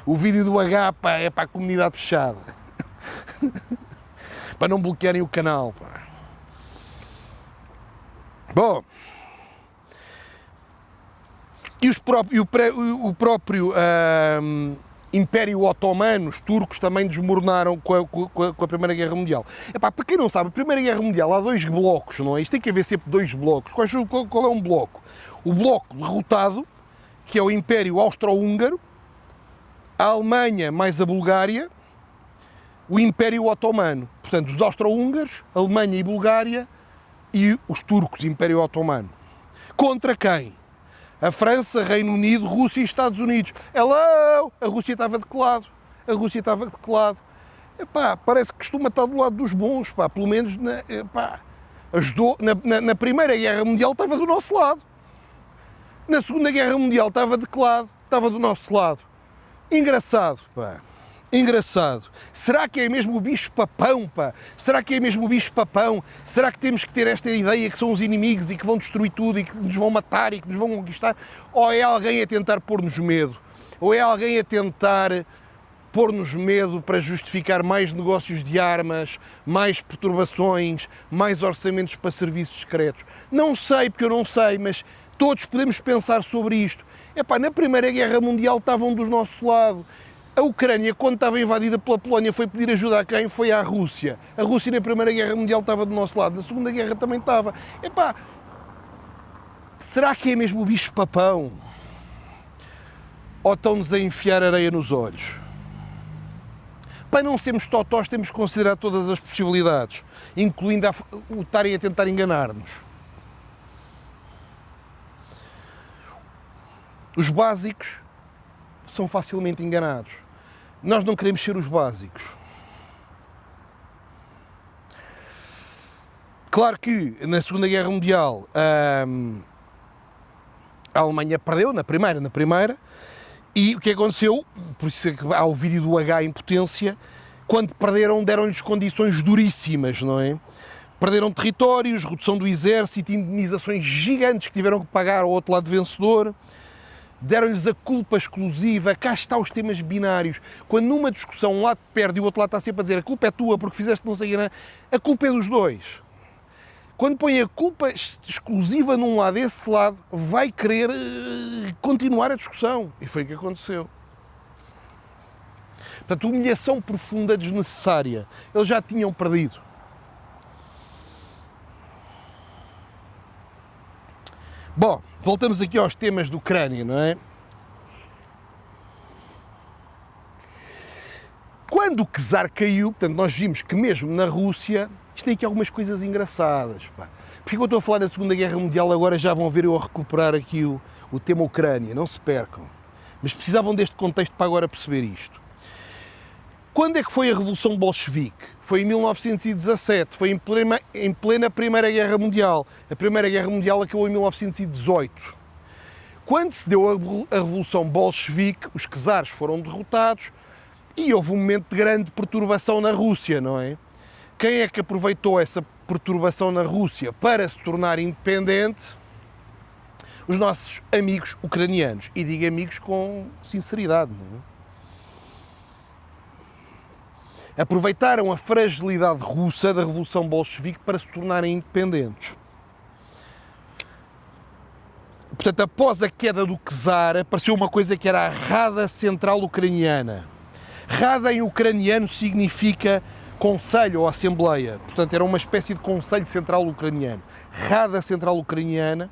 O vídeo do H, pá, é para a comunidade fechada. Para não bloquearem o canal, pá. Bom... E o próprio Império Otomano, os turcos, também desmoronaram com a Primeira Guerra Mundial. Epá, para quem não sabe, a Primeira Guerra Mundial há dois blocos, não é? Isto tem que haver sempre dois blocos. Qual é um bloco? O bloco derrotado, que é o Império Austro-Húngaro, a Alemanha mais a Bulgária, o Império Otomano. Portanto, os austro-húngaros, Alemanha e Bulgária, e os turcos, Império Otomano. Contra quem? A França, Reino Unido, Rússia e Estados Unidos. Hello! A Rússia estava de que lado? A Rússia estava de que lado? Epá, parece que costuma estar do lado dos bons, pá. Pelo menos ajudou. Na Primeira Guerra Mundial estava do nosso lado. Na Segunda Guerra Mundial estava de que lado? Estava do nosso lado. Engraçado, pá. Engraçado. Será que é mesmo o bicho-papão, pá? Será que é mesmo o bicho-papão? Será que temos que ter esta ideia que são os inimigos e que vão destruir tudo e que nos vão matar e que nos vão conquistar? Ou é alguém a tentar pôr-nos medo? Ou é alguém a tentar pôr-nos medo para justificar mais negócios de armas, mais perturbações, mais orçamentos para serviços secretos. Não sei, porque eu não sei, mas todos podemos pensar sobre isto. Epá, na Primeira Guerra Mundial estavam do nosso lado. A Ucrânia, quando estava invadida pela Polónia, foi pedir ajuda a quem? Foi à Rússia. A Rússia na Primeira Guerra Mundial estava do nosso lado, na Segunda Guerra também estava. Epá, será que é mesmo o bicho-papão? Ou estão-nos a enfiar areia nos olhos? Para não sermos totós, temos que considerar todas as possibilidades, incluindo o estarem a tentar enganar-nos. Os básicos são facilmente enganados. Nós não queremos ser os básicos. Claro que na Segunda Guerra Mundial a Alemanha perdeu na primeira, e o que aconteceu, por isso é que há o vídeo do H em potência, quando perderam, deram-lhes condições duríssimas, não é? Perderam territórios, redução do exército, indemnizações gigantes que tiveram que pagar ao outro lado vencedor, deram-lhes a culpa exclusiva, cá está os temas binários. Quando numa discussão um lado perde e o outro lado está sempre a dizer a culpa é tua porque fizeste não sei o que, a culpa é dos dois. Quando põe a culpa exclusiva num lado, esse lado vai querer continuar a discussão. E foi o que aconteceu. Portanto, humilhação profunda desnecessária. Eles já tinham perdido. Bom, voltamos aqui aos temas da Ucrânia, não é? Quando o czar caiu, portanto, nós vimos que mesmo na Rússia, isto tem aqui algumas coisas engraçadas. Pá. Porque eu estou a falar da Segunda Guerra Mundial, agora já vão ver eu a recuperar aqui o tema Ucrânia, não se percam. Mas precisavam deste contexto para agora perceber isto. Quando é que foi a Revolução Bolchevique? Foi em 1917, foi em plena Primeira Guerra Mundial. A Primeira Guerra Mundial acabou em 1918. Quando se deu a Revolução Bolchevique, os czares foram derrotados e houve um momento de grande perturbação na Rússia, não é? Quem é que aproveitou essa perturbação na Rússia para se tornar independente? Os nossos amigos ucranianos. E digo amigos com sinceridade, não é? Aproveitaram a fragilidade russa da Revolução Bolchevique para se tornarem independentes. Portanto, após a queda do czar, apareceu uma coisa que era a Rada Central Ucraniana. Rada em ucraniano significa conselho ou assembleia. Portanto, era uma espécie de conselho central ucraniano. Rada Central Ucraniana,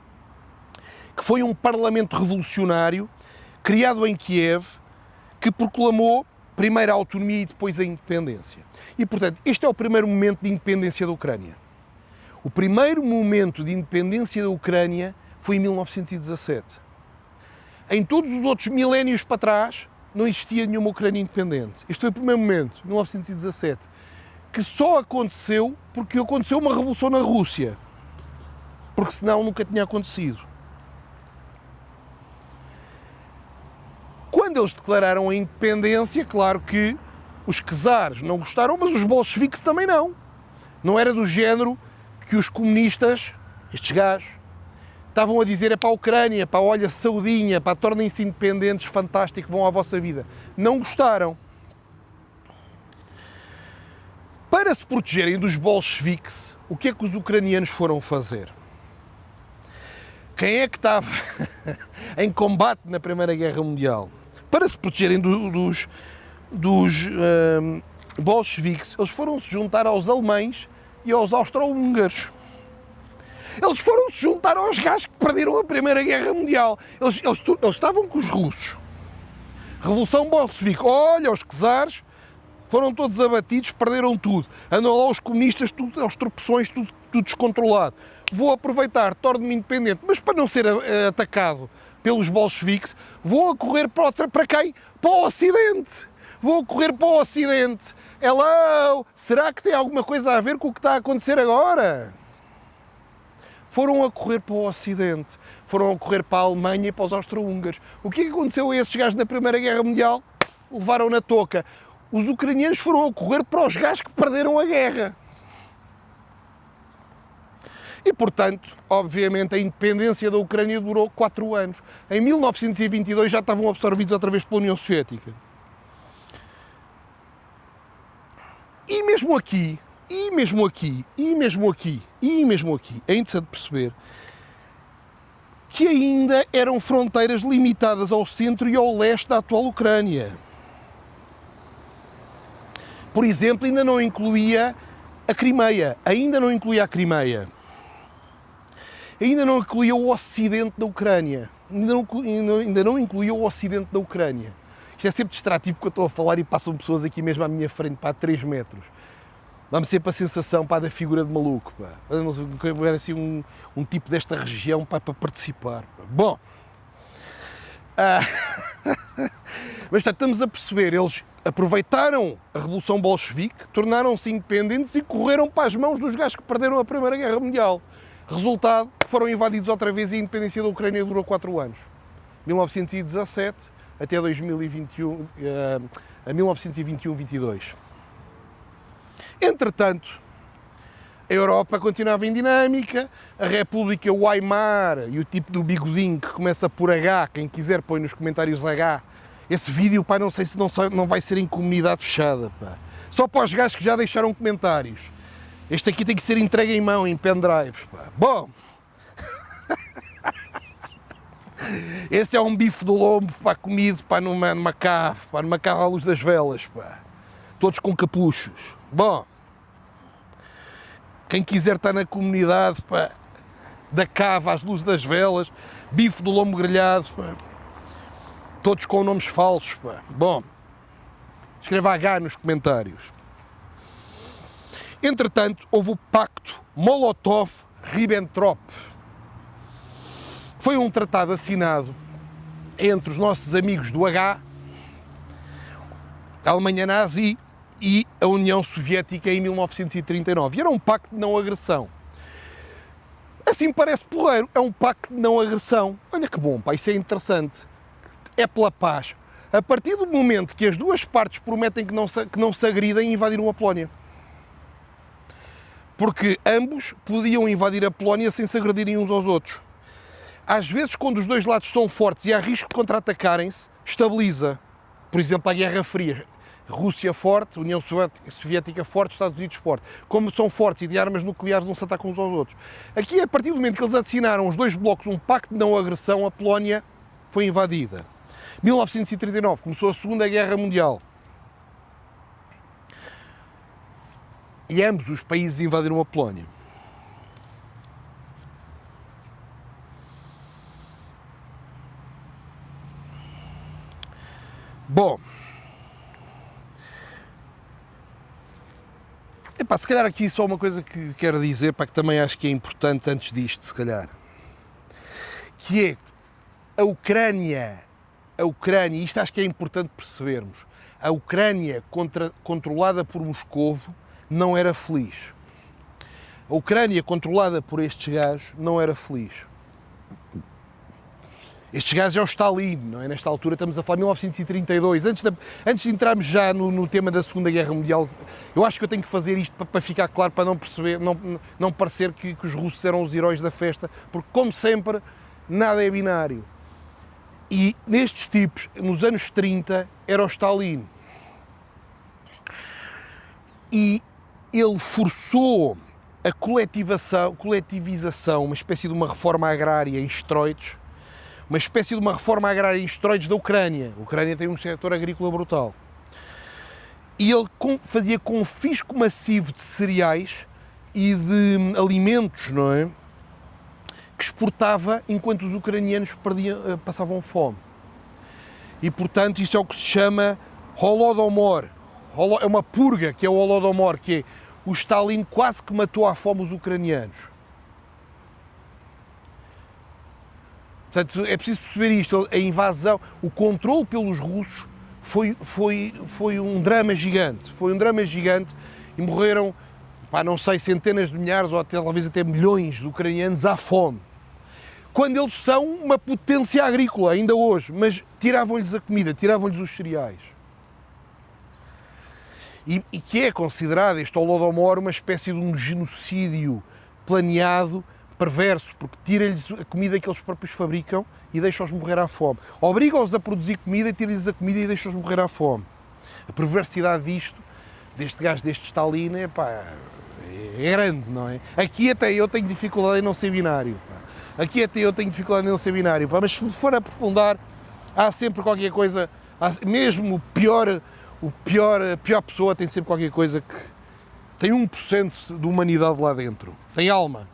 que foi um parlamento revolucionário criado em Kiev, que proclamou primeiro a autonomia e depois a independência. E, portanto, este é o primeiro momento de independência da Ucrânia. O primeiro momento de independência da Ucrânia foi em 1917. Em todos os outros milénios para trás, não existia nenhuma Ucrânia independente. Este foi o primeiro momento, 1917, que só aconteceu porque aconteceu uma revolução na Rússia. Porque senão nunca tinha acontecido. Quando eles declararam a independência, claro que os czares não gostaram, mas os bolcheviques também não. Não era do género que os comunistas, estes gajos, estavam a dizer é para a Ucrânia, para olha, saudinha, para tornem-se independentes, fantástico, vão à vossa vida. Não gostaram. Para se protegerem dos bolcheviques, o que é que os ucranianos foram fazer? Quem é que estava em combate na Primeira Guerra Mundial? Para se protegerem dos bolcheviques, eles foram se juntar aos alemães e aos austro-húngaros. Eles foram se juntar aos gajos que perderam a Primeira Guerra Mundial. Eles estavam com os russos. Revolução Bolchevique. Olha, os czares foram todos abatidos, perderam tudo. Andam lá os comunistas, tudo aos tropeções, tudo descontrolado. Vou aproveitar, torno-me independente, mas para não ser atacado pelos bolcheviques, vou a correr para quem? Para o Ocidente. Vou a correr para o Ocidente. Hello! Será que tem alguma coisa a ver com o que está a acontecer agora? Foram a correr para o Ocidente. Foram a correr para a Alemanha e para os austro-húngaros. O que é que aconteceu a esses gajos na Primeira Guerra Mundial? Levaram na touca. Os ucranianos foram a correr para os gajos que perderam a guerra. E, portanto, obviamente, a independência da Ucrânia durou 4 anos. Em 1922 já estavam absorvidos outra vez pela União Soviética. E mesmo aqui, é interessante perceber que ainda eram fronteiras limitadas ao centro e ao leste da atual Ucrânia. Por exemplo, ainda não incluía a Crimeia, ainda não incluía o ocidente da Ucrânia, ainda não incluía o ocidente da Ucrânia. Isto é sempre distrativo porque eu estou a falar e passam pessoas aqui mesmo à minha frente, para 3 metros. Dá-me sempre a sensação, pá, da figura de maluco, pá. Não era assim um tipo desta região, pá, para participar, pá. Bom, mas portanto, estamos a perceber, eles aproveitaram a Revolução Bolchevique, tornaram-se independentes e correram para as mãos dos gajos que perderam a Primeira Guerra Mundial. Resultado, foram invadidos outra vez e a independência da Ucrânia durou 4 anos. 1917 até 2021, a 1921-22. Entretanto, a Europa continuava em dinâmica, a República Weimar e o tipo do bigodinho que começa por H, quem quiser põe nos comentários H, esse vídeo, pá, não sei se não vai ser em comunidade fechada, pá. Só para os gajos que já deixaram comentários. Este aqui tem que ser entregue em mão, em pendrives, pá. Bom, esse é um bife de lombo, pá, comido, pá, numa cave à luz das velas, pá. Todos com capuchos. Bom, quem quiser estar na comunidade, pá, da cave às luzes das velas, bife do lombo grelhado, pá. Todos com nomes falsos, pá. Bom, escreva H nos comentários. Entretanto, houve o Pacto Molotov-Ribbentrop. Foi um tratado assinado entre os nossos amigos do H, a Alemanha nazi e a União Soviética em 1939. E era um pacto de não agressão. Assim parece porreiro, é um pacto de não agressão. Olha que bom, pá, isso é interessante. É pela paz. A partir do momento que as duas partes prometem que não se agridem, invadiram a Polónia. Porque ambos podiam invadir a Polónia sem se agredirem uns aos outros. Às vezes, quando os dois lados são fortes e há risco de contra-atacarem-se, estabiliza. Por exemplo, a Guerra Fria. Rússia forte, União Soviética forte, Estados Unidos forte. Como são fortes e de armas nucleares, não se atacam uns aos outros. Aqui, a partir do momento que eles assinaram os dois blocos um pacto de não agressão, a Polónia foi invadida. 1939 começou a Segunda Guerra Mundial. E ambos os países invadiram a Polónia. Bom, epá, se calhar aqui só uma coisa que quero dizer, para que também acho que é importante antes disto, se calhar, que é a Ucrânia, isto acho que é importante percebermos, a Ucrânia controlada por Moscovo não era feliz. A Ucrânia controlada por estes gajos não era feliz. Estes gajos é o Stalin, não é? Nesta altura estamos a falar de 1932, antes de entrarmos já no tema da Segunda Guerra Mundial. Eu acho que eu tenho que fazer isto para ficar claro, para não perceber, não parecer que os russos eram os heróis da festa, porque como sempre, nada é binário. E nestes tipos, nos anos 30, era o Stalin. E ele forçou a coletivização, uma espécie de uma reforma agrária em esteroides, uma espécie de uma reforma agrária em esteroides da Ucrânia. A Ucrânia tem um setor agrícola brutal. E ele fazia confisco massivo de cereais e de alimentos, não é? Que exportava enquanto os ucranianos passavam fome. E, portanto, isso é o que se chama Holodomor. É uma purga, que é o Holodomor, que é o Stalin quase que matou à fome os ucranianos. Portanto, é preciso perceber isto, a invasão, o controle pelos russos foi um drama gigante. Foi um drama gigante e morreram, pá, não sei, centenas de milhares ou talvez até milhões de ucranianos à fome. Quando eles são uma potência agrícola, ainda hoje, mas tiravam-lhes a comida, tiravam-lhes os cereais. E que é considerado este Holodomor uma espécie de um genocídio planeado, perverso, porque tira-lhes a comida que eles próprios fabricam e deixa-os morrer à fome. Obriga-os a produzir comida, tira-lhes a comida e deixa-os morrer à fome. A perversidade disto deste gajo, deste Stalin, epá, é grande, não é? Aqui até eu tenho dificuldade em não ser binário. Pá. Aqui até eu tenho dificuldade em não ser binário, pá. Mas se for aprofundar, há sempre qualquer coisa, mesmo a pior pessoa tem sempre qualquer coisa que tem 1% de humanidade lá dentro, tem alma.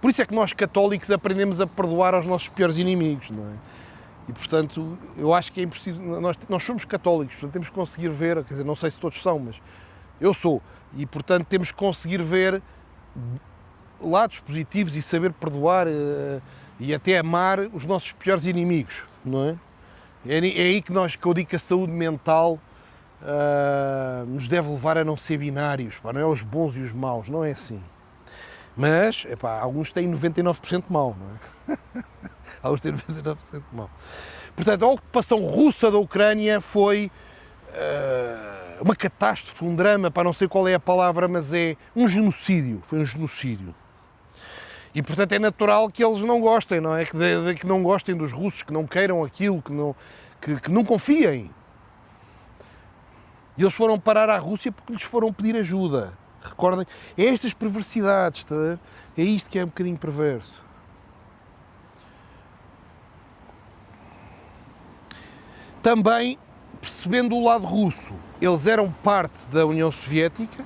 Por isso é que nós católicos aprendemos a perdoar aos nossos piores inimigos, não é? E portanto, eu acho que é impreciso, nós somos católicos, portanto temos que conseguir ver, quer dizer, não sei se todos são, mas eu sou, e portanto temos que conseguir ver lados positivos e saber perdoar e até amar os nossos piores inimigos, não é? É aí que eu digo que a saúde mental nos deve levar a não ser binários, pá, não é os bons e os maus, não é assim. Mas, epá, alguns têm 99% mau, não é? Alguns têm 99% mau. Portanto, a ocupação russa da Ucrânia foi uma catástrofe, um drama, para não sei qual é a palavra, mas é um genocídio, foi um genocídio. E, portanto, é natural que eles não gostem, não é? Que não gostem dos russos, que não queiram aquilo, que não confiem. E eles foram parar à Rússia porque lhes foram pedir ajuda. Recordem, é estas perversidades, tá? É isto que é um bocadinho perverso. Também, percebendo o lado russo, eles eram parte da União Soviética,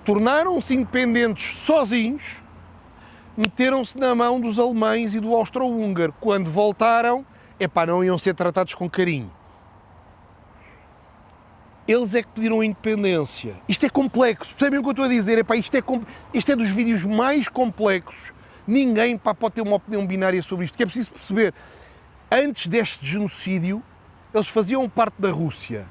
tornaram-se independentes sozinhos, meteram-se na mão dos alemães e do austro-húngaro. Quando voltaram, não iam ser tratados com carinho. Eles é que pediram a independência. Isto é complexo, percebem o que eu estou a dizer? Isto é dos vídeos mais complexos. Ninguém pode ter uma opinião binária sobre isto, que é preciso perceber. Antes deste genocídio, eles faziam parte da Rússia.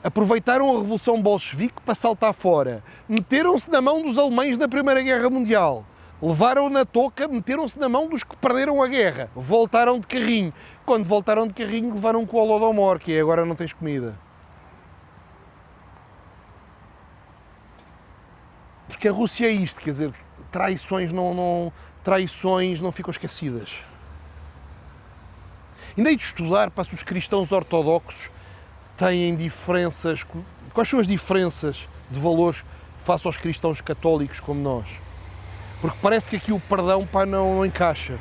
Aproveitaram a Revolução Bolchevique para saltar fora. Meteram-se na mão dos alemães na Primeira Guerra Mundial. Levaram na touca, meteram-se na mão dos que perderam a guerra. Voltaram de carrinho. Quando voltaram de carrinho, levaram com o Holodomor, que é agora não tens comida. Porque a Rússia é isto, quer dizer, traições não ficam esquecidas. Ainda hei de estudar para se os cristãos ortodoxos têm diferenças, quais são as diferenças de valores face aos cristãos católicos como nós. Porque parece que aqui o perdão não encaixa.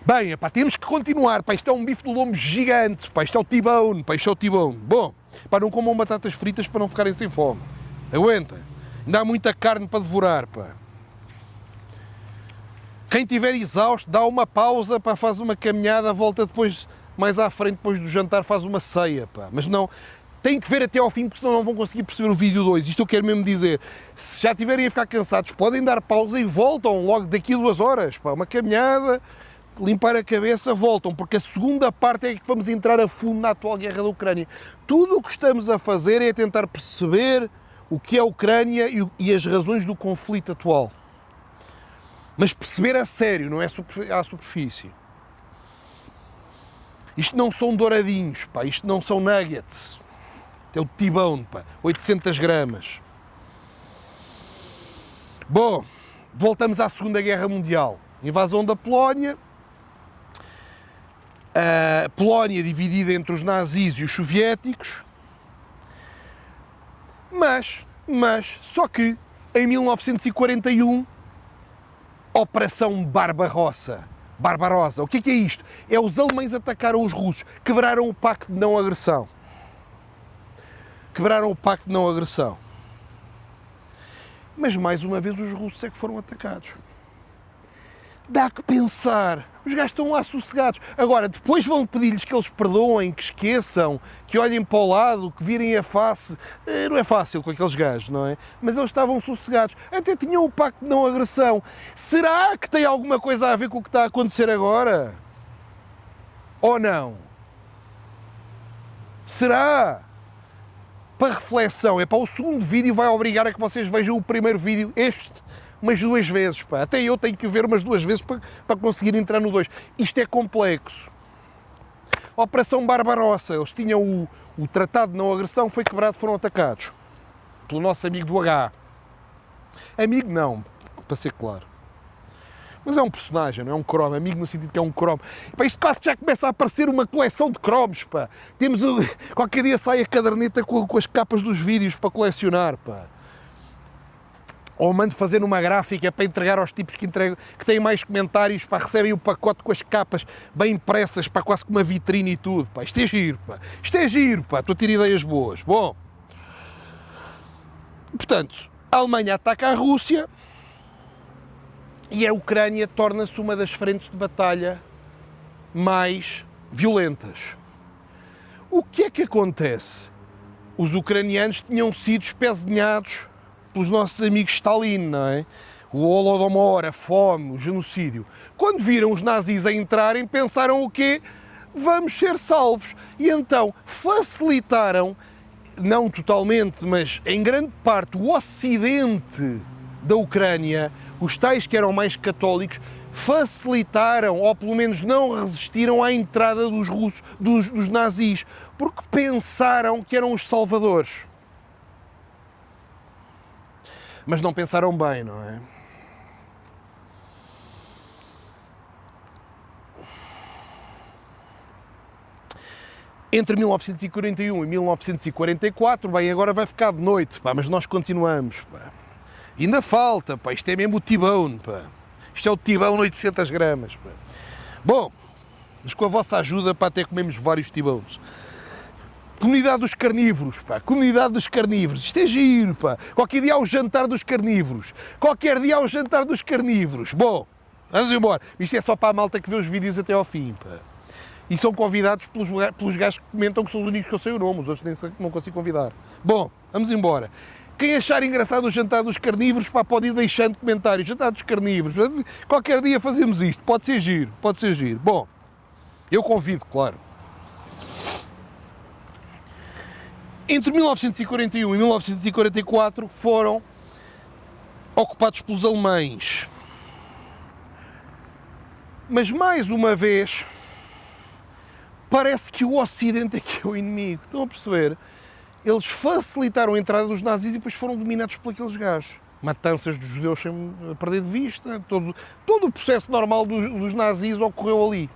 Bem, temos que continuar, isto é um bife do lombo gigante, isto é o T-bone, Bom, não comam batatas fritas para não ficarem sem fome. Aguenta, ainda há muita carne para devorar, Quem estiver exausto, dá uma pausa, faz uma caminhada, volta depois, mais à frente, depois do jantar, faz uma ceia, Mas não, tem que ver até ao fim, porque senão não vão conseguir perceber o vídeo 2. Isto eu quero mesmo dizer. Se já estiverem a ficar cansados, podem dar pausa e voltam logo daqui a 2 horas, uma caminhada, limpar a cabeça, voltam, porque a segunda parte é que vamos entrar a fundo na atual guerra da Ucrânia. Tudo o que estamos a fazer é tentar perceber o que é a Ucrânia e as razões do conflito atual. Mas perceber a sério, não é à superfície. Isto não são douradinhos, isto não são nuggets. É o T-bone, 800 gramas. Bom, voltamos à Segunda Guerra Mundial. Invasão da Polónia. A Polónia dividida entre os nazis e os soviéticos. Mas, só que, em 1941, Operação Barbarossa. O que é isto? É os alemães atacaram os russos, quebraram o pacto de não agressão. Mas, mais uma vez, os russos é que foram atacados. Dá que pensar. Os gajos estão lá sossegados. Agora, depois vão pedir-lhes que eles perdoem, que esqueçam, que olhem para o lado, que virem a face. Não é fácil com aqueles gajos, não é? Mas eles estavam sossegados. Até tinham o pacto de não agressão. Será que tem alguma coisa a ver com o que está a acontecer agora? Ou não? Será? Para reflexão. O segundo vídeo vai obrigar a que vocês vejam o primeiro vídeo, umas 2 vezes, Até eu tenho que ver umas 2 vezes para conseguir entrar no 2. Isto é complexo. Operação Barbarossa. Eles tinham o tratado de não agressão, foi quebrado, foram atacados. Pelo nosso amigo do H. Amigo não, para ser claro. Mas é um personagem, não é um cromo, amigo no sentido que é um cromo. Pá, isto quase já começa a aparecer uma coleção de cromos, pá. Temos qualquer dia sai a caderneta com as capas dos vídeos para colecionar, pá. Ou mando fazer numa gráfica para entregar aos tipos que têm mais comentários, pá, recebem o pacote com as capas bem impressas, pá, quase com uma vitrine e tudo, pá. Isto é giro, pá. Isto é giro, pá. Estou a ter ideias boas. Bom, portanto, a Alemanha ataca a Rússia e a Ucrânia torna-se uma das frentes de batalha mais violentas. O que é que acontece? Os ucranianos tinham sido espezinhados pelos nossos amigos Stalin, não é? O Holodomor, a fome, o genocídio. Quando viram os nazis a entrarem, pensaram o quê? Vamos ser salvos. E então facilitaram, não totalmente, mas em grande parte, o ocidente da Ucrânia, os tais que eram mais católicos, facilitaram, ou pelo menos não resistiram à entrada dos russos, dos nazis, porque pensaram que eram os salvadores. Mas não pensaram bem, não é? Entre 1941 e 1944, bem, agora vai ficar de noite, pá, mas nós continuamos, pá. Ainda falta, pá, isto é mesmo o T-Bone, pá. Isto é o T-Bone 800 gramas, pá. Bom, mas com a vossa ajuda, pá, até comemos vários T-Bones. Comunidade dos carnívoros, pá. Comunidade dos carnívoros. Isto é giro, pá. Qualquer dia há o jantar dos carnívoros. Qualquer dia há o jantar dos carnívoros. Bom, vamos embora. Isto é só para a malta que vê os vídeos até ao fim, pá. E são convidados pelos gajos que comentam, que são os únicos que eu sei o nome. Os outros não consigo convidar. Bom, vamos embora. Quem achar engraçado o jantar dos carnívoros, pá, pode ir deixando comentários. Jantar dos carnívoros. Qualquer dia fazemos isto. Pode ser giro. Pode ser giro. Bom, eu convido, claro. Entre 1941 e 1944 foram ocupados pelos alemães. Mas, mais uma vez, parece que o Ocidente é que é o inimigo. Estão a perceber? Eles facilitaram a entrada dos nazis e depois foram dominados por aqueles gajos. Matanças dos judeus sem perder de vista. Todo o processo normal dos nazis ocorreu ali.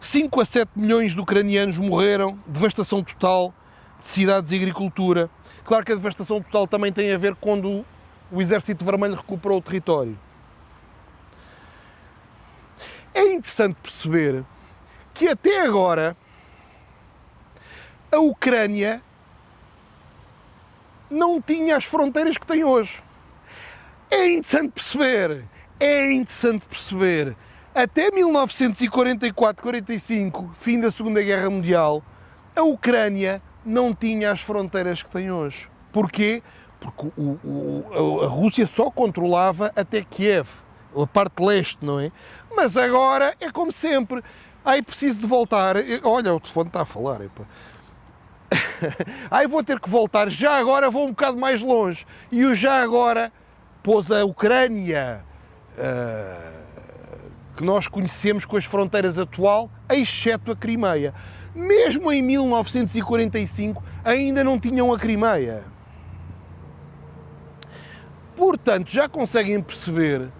5 a 7 milhões de ucranianos morreram, devastação total de cidades e agricultura. Claro que a devastação total também tem a ver quando o Exército Vermelho recuperou o território. É interessante perceber que até agora a Ucrânia não tinha as fronteiras que tem hoje. É interessante perceber. Até 1944-45, fim da Segunda Guerra Mundial, a Ucrânia não tinha as fronteiras que tem hoje. Porquê? Porque a Rússia só controlava até Kiev, a parte leste, não é? Mas agora é como sempre. Ai, preciso de voltar. Olha, o telefone está a falar. Epa. Ai, vou ter que voltar. Já agora vou um bocado mais longe. E o já agora pôs a Ucrânia que nós conhecemos com as fronteiras atual, exceto a Crimeia. Mesmo em 1945 ainda não tinham a Crimeia. Portanto, já conseguem perceber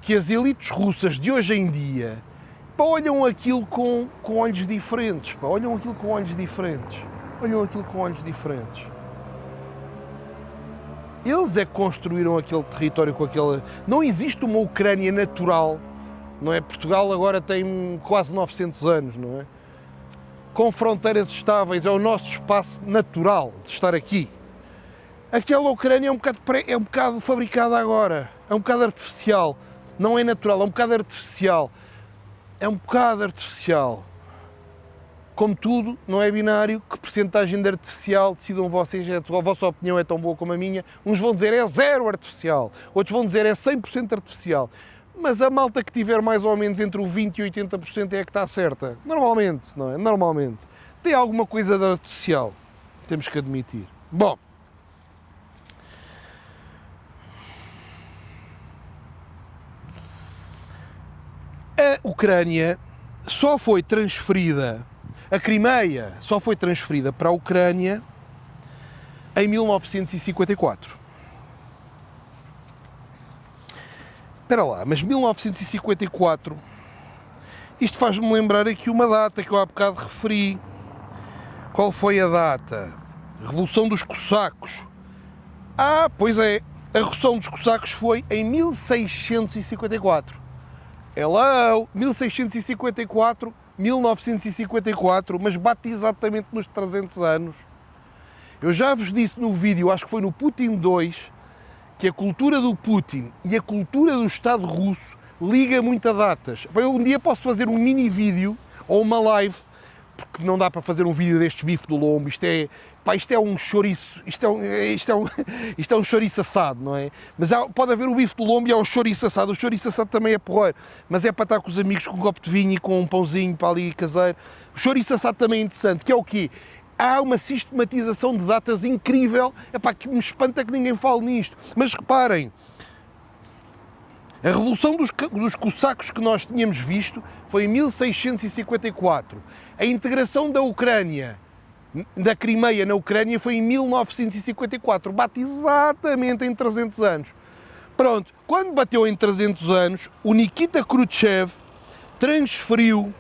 que as elites russas de hoje em dia olham aquilo com olhos diferentes. Olham aquilo com olhos diferentes. Eles é que construíram aquele território com aquela... Não existe uma Ucrânia natural, não é? Portugal agora tem quase 900 anos, não é? Com fronteiras estáveis, é o nosso espaço natural de estar aqui. Aquela Ucrânia é um bocado fabricada agora, é um bocado artificial. Não é natural, é um bocado artificial. Como tudo, não é binário, que percentagem de artificial decidam vocês, a vossa opinião é tão boa como a minha. Uns vão dizer é 0 artificial, outros vão dizer é 100% artificial. Mas a malta que tiver mais ou menos entre o 20% e 80% é que está certa. Normalmente, não é? Normalmente. Tem alguma coisa de artificial, temos que admitir. Bom. A Ucrânia só foi transferida, a Crimeia só foi transferida para a Ucrânia em 1954. Espera lá, mas 1954, isto faz-me lembrar aqui uma data que eu há bocado referi. Qual foi a data? Revolução dos Cossacos. Ah, pois é, a Revolução dos Cossacos foi em 1654. Hello, 1654, 1954, mas bate exatamente nos 300 anos. Eu já vos disse no vídeo, acho que foi no Putin 2, que a cultura do Putin e a cultura do Estado russo liga muito a datas. Eu um dia posso fazer um mini vídeo ou uma live, porque não dá para fazer um vídeo destes bife do lombo, isto é um chouriço, isto é um chouriço assado, não é? Mas pode haver o bife do lombo e há o chouriço assado também é porreiro, mas é para estar com os amigos com um copo de vinho e com um pãozinho para ali caseiro. O chouriço assado também é interessante, que é o quê? Há uma sistematização de datas incrível, que me espanta que ninguém fale nisto. Mas reparem, a revolução dos cossacos que nós tínhamos visto foi em 1654. A integração da Ucrânia, da Crimeia na Ucrânia, foi em 1954. Bate exatamente em 300 anos. Pronto, quando bateu em 300 anos, o Nikita Khrushchev transferiu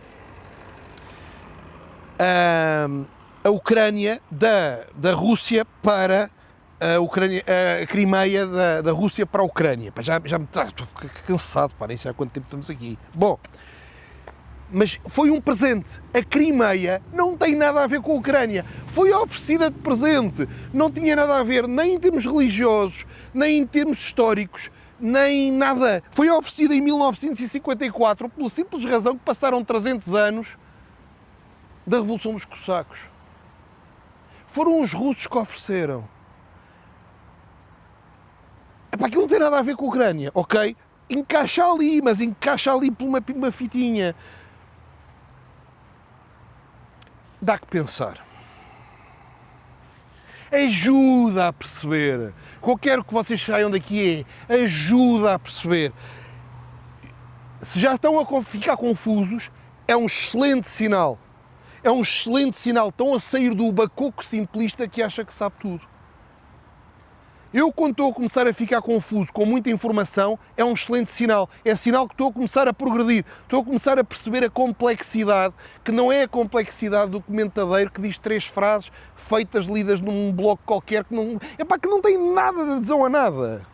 a Ucrânia da Rússia para a Crimeia da Rússia para a Ucrânia. Já me estou cansado, nem sei há quanto tempo estamos aqui. Bom, mas foi um presente. A Crimeia não tem nada a ver com a Ucrânia. Foi oferecida de presente. Não tinha nada a ver nem em termos religiosos, nem em termos históricos, nem nada. Foi oferecida em 1954 pela simples razão que passaram 300 anos da Revolução dos Cossacos. Foram os russos que ofereceram. Aquilo não tem nada a ver com a Ucrânia, ok? Encaixa ali por uma fitinha. Dá que pensar. Ajuda a perceber. Qualquer que vocês saiam daqui ajuda a perceber. Se já estão a ficar confusos, é um excelente sinal. É um excelente sinal. Estão a sair do bacoco simplista que acha que sabe tudo. Eu, quando estou a começar a ficar confuso com muita informação, é um excelente sinal. É sinal que estou a começar a progredir. Estou a começar a perceber a complexidade, que não é a complexidade do comentadeiro que diz 3 frases feitas, lidas num bloco qualquer, que não tem nada de adesão a nada.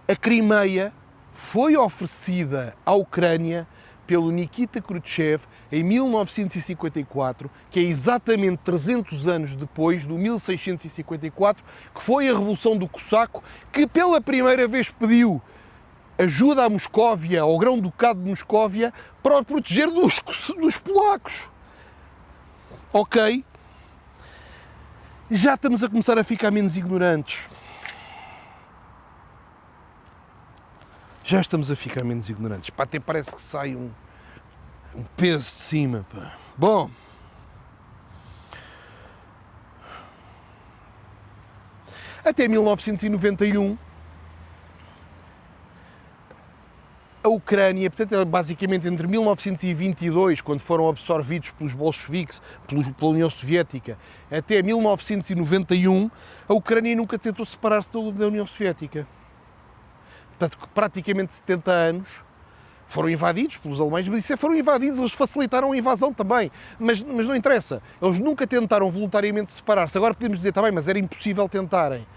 A Crimeia foi oferecida à Ucrânia pelo Nikita Khrushchev em 1954, que é exatamente 300 anos depois do 1654, que foi a Revolução do Cossaco, que pela primeira vez pediu ajuda à Moscóvia, ao Grão-Ducado de Moscóvia, para o proteger dos polacos. Ok? Já estamos a começar a ficar menos ignorantes. Já estamos a ficar menos ignorantes. Até parece que sai um peso de cima. Bom. Até 1991, a Ucrânia, portanto, basicamente entre 1922, quando foram absorvidos pelos bolcheviques, pela União Soviética, até 1991, a Ucrânia nunca tentou separar-se da União Soviética. Portanto, praticamente 70 anos foram invadidos pelos alemães, mas isso foram invadidos, eles facilitaram a invasão também, mas não interessa, eles nunca tentaram voluntariamente separar-se. Agora podemos dizer, está bem, mas era impossível tentarem.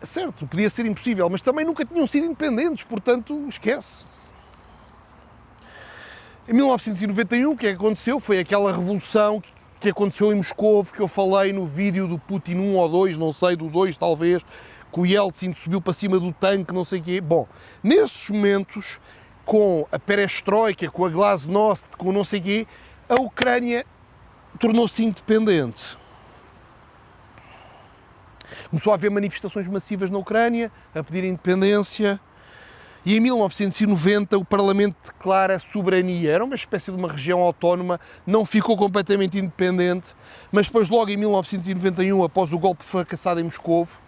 Certo, podia ser impossível, mas também nunca tinham sido independentes, portanto, esquece. Em 1991, o que é que aconteceu? Foi aquela revolução que aconteceu em Moscovo, que eu falei no vídeo do Putin 1 ou 2, não sei, do 2 talvez, que o Yeltsin subiu para cima do tanque, não sei o quê. Bom, nesses momentos, com a perestroika, com a glasnost, com não sei o quê, a Ucrânia tornou-se independente. Começou a haver manifestações massivas na Ucrânia, a pedir independência, e em 1990 o Parlamento declara soberania. Era uma espécie de uma região autónoma, não ficou completamente independente, mas depois logo em 1991, após o golpe fracassado em Moscovo,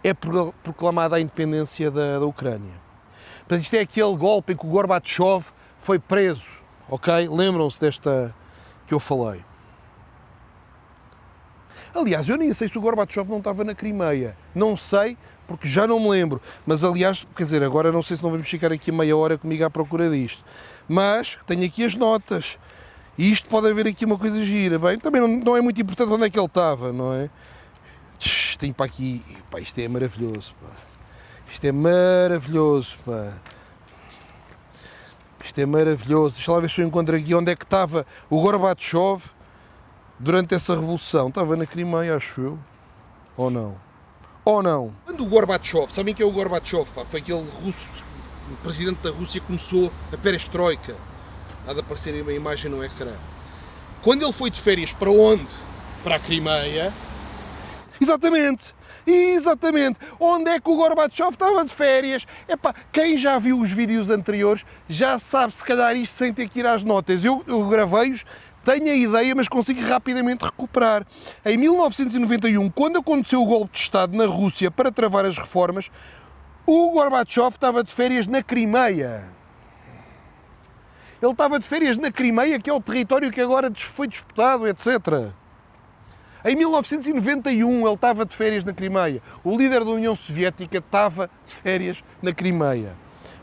é proclamada a independência da Ucrânia. Portanto, isto é aquele golpe em que o Gorbachev foi preso, ok? Lembram-se desta que eu falei. Aliás, eu nem sei se o Gorbachev não estava na Crimeia. Não sei, porque já não me lembro. Mas, aliás, quer dizer, agora não sei se não vamos ficar aqui meia hora comigo à procura disto. Mas tenho aqui as notas. E isto pode haver aqui uma coisa gira. Bem, também não é muito importante onde é que ele estava, não é? Tenho para aqui... Pá, isto é maravilhoso, pá. Isto é maravilhoso, pá. Isto é maravilhoso. Deixa lá ver se eu encontro aqui onde é que estava o Gorbachev durante essa revolução. Estava na Crimeia, acho eu. Ou não? Ou não? Quando o Gorbachev, sabem quem é o Gorbachev? Pá? Foi aquele russo, o presidente da Rússia, que começou a perestroika. Há de aparecer uma imagem no ecrã. Quando ele foi de férias, para onde? Para a Crimeia. Exatamente! Exatamente! Onde é que o Gorbachev estava de férias? Epá, quem já viu os vídeos anteriores já sabe, se calhar, isto sem ter que ir às notas. Eu gravei-os, tenho a ideia, mas consigo rapidamente recuperar. Em 1991, quando aconteceu o golpe de Estado na Rússia para travar as reformas, o Gorbachev estava de férias na Crimeia. Ele estava de férias na Crimeia, que é o território que agora foi disputado, etc. Em 1991 ele estava de férias na Crimeia. O líder da União Soviética estava de férias na Crimeia.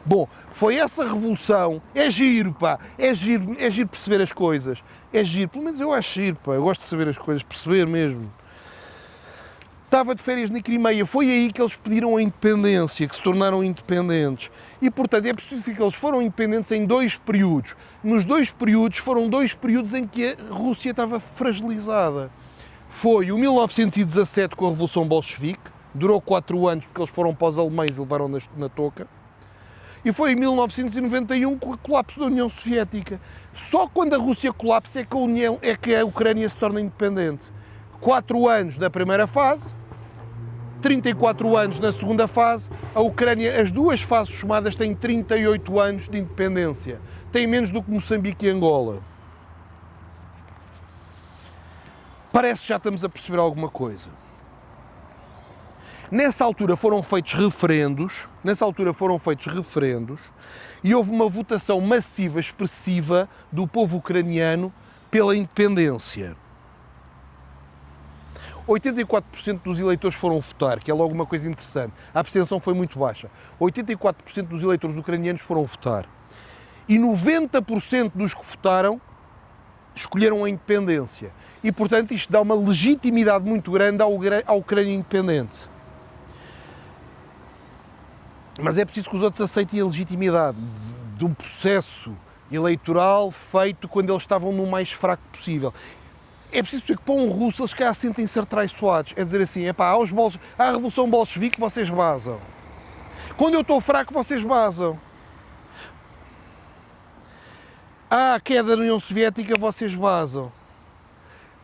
Bom, foi essa revolução. É giro, pá. É giro perceber as coisas. É giro, pelo menos eu acho giro, pá. Eu gosto de saber as coisas, perceber mesmo. Estava de férias na Crimeia. Foi aí que eles pediram a independência, que se tornaram independentes. E, portanto, é preciso dizer que eles foram independentes em dois períodos. Nos dois períodos, foram dois períodos em que a Rússia estava fragilizada. Foi o 1917 com a Revolução Bolchevique, durou 4 anos porque eles foram para os alemães e levaram na touca. E foi em 1991 com o colapso da União Soviética. Só quando a Rússia colapsa é que a Ucrânia se torna independente. 4 anos na primeira fase, 34 anos na segunda fase. A Ucrânia, as duas fases somadas, têm 38 anos de independência. Tem menos do que Moçambique e Angola. Parece que já estamos a perceber alguma coisa. Nessa altura foram feitos referendos e houve uma votação massiva, expressiva do povo ucraniano pela independência. 84% dos eleitores foram votar, que é logo uma coisa interessante. A abstenção foi muito baixa. 84% dos eleitores ucranianos foram votar. E 90% dos que votaram escolheram a independência. E, portanto, isto dá uma legitimidade muito grande à Ucrânia independente. Mas é preciso que os outros aceitem a legitimidade de um processo eleitoral feito quando eles estavam no mais fraco possível. É preciso que para um russo eles cá sentem ser traiçoados. É dizer assim, epá, há a Revolução Bolchevique, vocês basam. Quando eu estou fraco, vocês basam. Há a queda da União Soviética, vocês basam.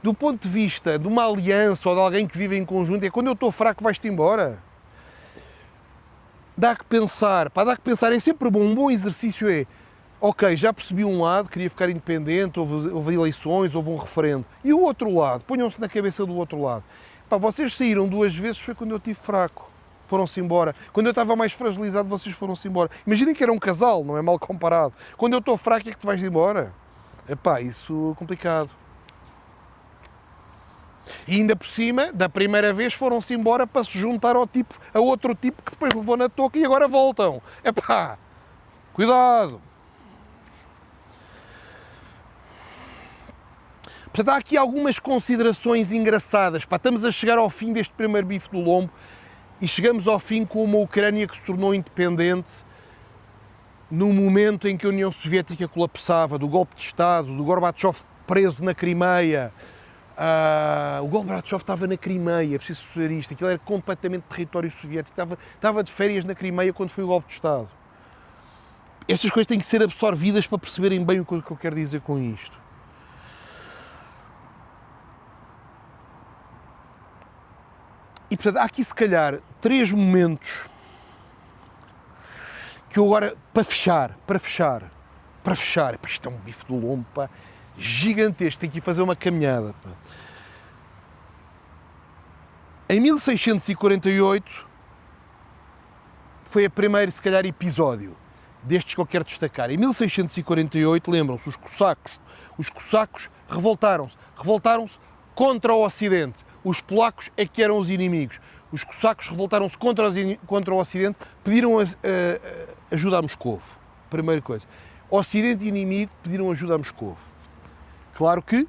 Do ponto de vista de uma aliança ou de alguém que vive em conjunto, é quando eu estou fraco, vais-te embora. Dá que pensar, pá, é sempre bom. Um bom exercício é, ok, já percebi um lado, queria ficar independente, houve eleições, houve um referendo. E o outro lado, ponham-se na cabeça do outro lado. Pá, vocês saíram 2 vezes, foi quando eu estive fraco. Foram-se embora. Quando eu estava mais fragilizado, vocês foram-se embora. Imaginem que era um casal, não é mal comparado. Quando eu estou fraco, é que tu vais embora. Epá, isso é complicado. E ainda por cima, da primeira vez, foram-se embora para se juntar a outro tipo que depois levou na touca e agora voltam. Epá, cuidado. Portanto, há aqui algumas considerações engraçadas. Pá, estamos a chegar ao fim deste primeiro bife do lombo e chegamos ao fim com uma Ucrânia que se tornou independente no momento em que a União Soviética colapsava, do golpe de Estado, do Gorbachev preso na Crimeia. O Gorbachev estava na Crimeia, é preciso perceber isto. Aquilo era completamente território soviético. Estava de férias na Crimeia quando foi o golpe de Estado. Estas coisas têm que ser absorvidas para perceberem bem o que eu quero dizer com isto. E, portanto, há aqui, se calhar, 3 momentos que eu agora, para fechar, isto é um bife do lombo, pá, gigantesco, tenho que ir fazer uma caminhada. Pá. Em 1648 foi o primeiro, se calhar, episódio destes que eu quero destacar. Em 1648, lembram-se, os cossacos revoltaram-se contra o Ocidente. Os polacos é que eram os inimigos. Os cossacos revoltaram-se contra o Ocidente, pediram ajuda a Moscovo. Primeira coisa. Ocidente e inimigo pediram ajuda a Moscovo. Claro que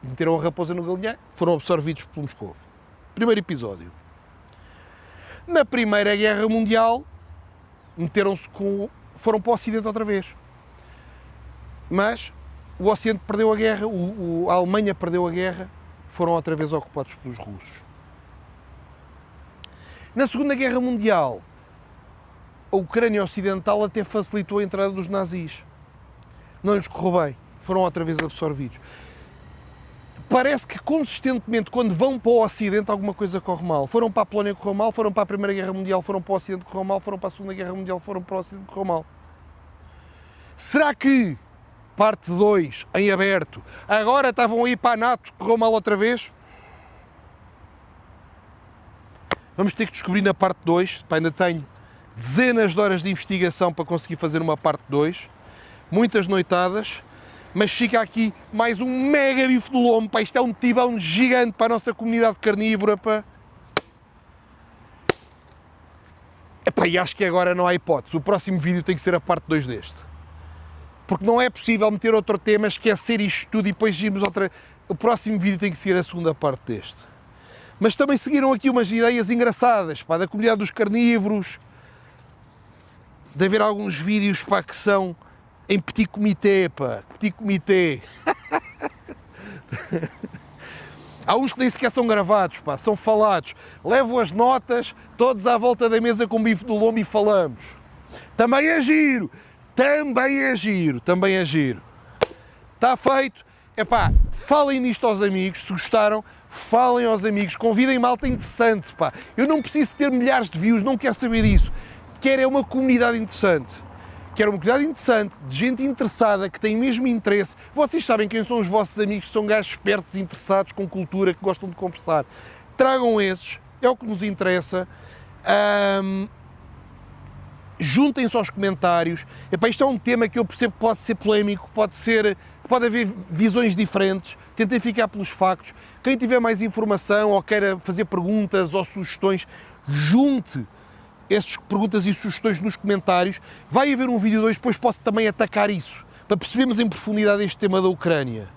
meteram a raposa no galinheiro, foram absorvidos por Moscovo. Primeiro episódio. Na Primeira Guerra Mundial, foram para o Ocidente outra vez. Mas o Ocidente perdeu a guerra, a Alemanha perdeu a guerra, foram outra vez ocupados pelos russos. Na Segunda Guerra Mundial, a Ucrânia Ocidental até facilitou a entrada dos nazis. Não lhes correu bem, foram outra vez absorvidos. Parece que consistentemente, quando vão para o Ocidente, alguma coisa corre mal. Foram para a Polónia, correu mal, foram para a Primeira Guerra Mundial, foram para o Ocidente, correu mal, foram para a Segunda Guerra Mundial, foram para o Ocidente, correu mal. Será que, parte 2, em aberto, agora estavam a ir para a NATO, correu mal outra vez? Vamos ter que descobrir na parte 2, ainda tenho dezenas de horas de investigação para conseguir fazer uma parte 2, muitas noitadas, mas fica aqui mais um mega bife do lombo, pá, isto é um tibão gigante para a nossa comunidade carnívora, pá. Epá, e acho que agora não há hipótese, o próximo vídeo tem que ser a parte 2 deste. Porque não é possível meter outro tema, esquecer isto tudo e depois irmos outra... O próximo vídeo tem que ser a segunda parte deste. Mas também seguiram aqui umas ideias engraçadas, pá, da comunidade dos carnívoros, de haver alguns vídeos, pá, que são em petit comité, pá, petit comité. Há uns que nem sequer são gravados, pá, são falados. Levo as notas, todos à volta da mesa com bife do lombo e falamos. Também é giro, também é giro, também é giro. Está feito. Epá, falem nisto aos amigos, se gostaram, falem aos amigos, convidem malta interessante, pá. Eu não preciso ter milhares de views, não quero saber disso. Quero é uma comunidade interessante. Quero uma comunidade interessante, de gente interessada, que tem mesmo interesse. Vocês sabem quem são os vossos amigos, são gajos espertos, interessados, com cultura, que gostam de conversar. Tragam esses, é o que nos interessa. Juntem-se aos comentários. Epá, isto é um tema que eu percebo que pode ser polémico, pode haver visões diferentes. Tentem ficar pelos factos. Quem tiver mais informação ou queira fazer perguntas ou sugestões, junte essas perguntas e sugestões nos comentários. Vai haver um vídeo 2, depois posso também atacar isso, para percebermos em profundidade este tema da Ucrânia.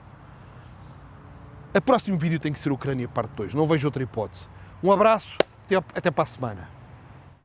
O próximo vídeo tem que ser Ucrânia parte 2, não vejo outra hipótese. Um abraço, até para a semana.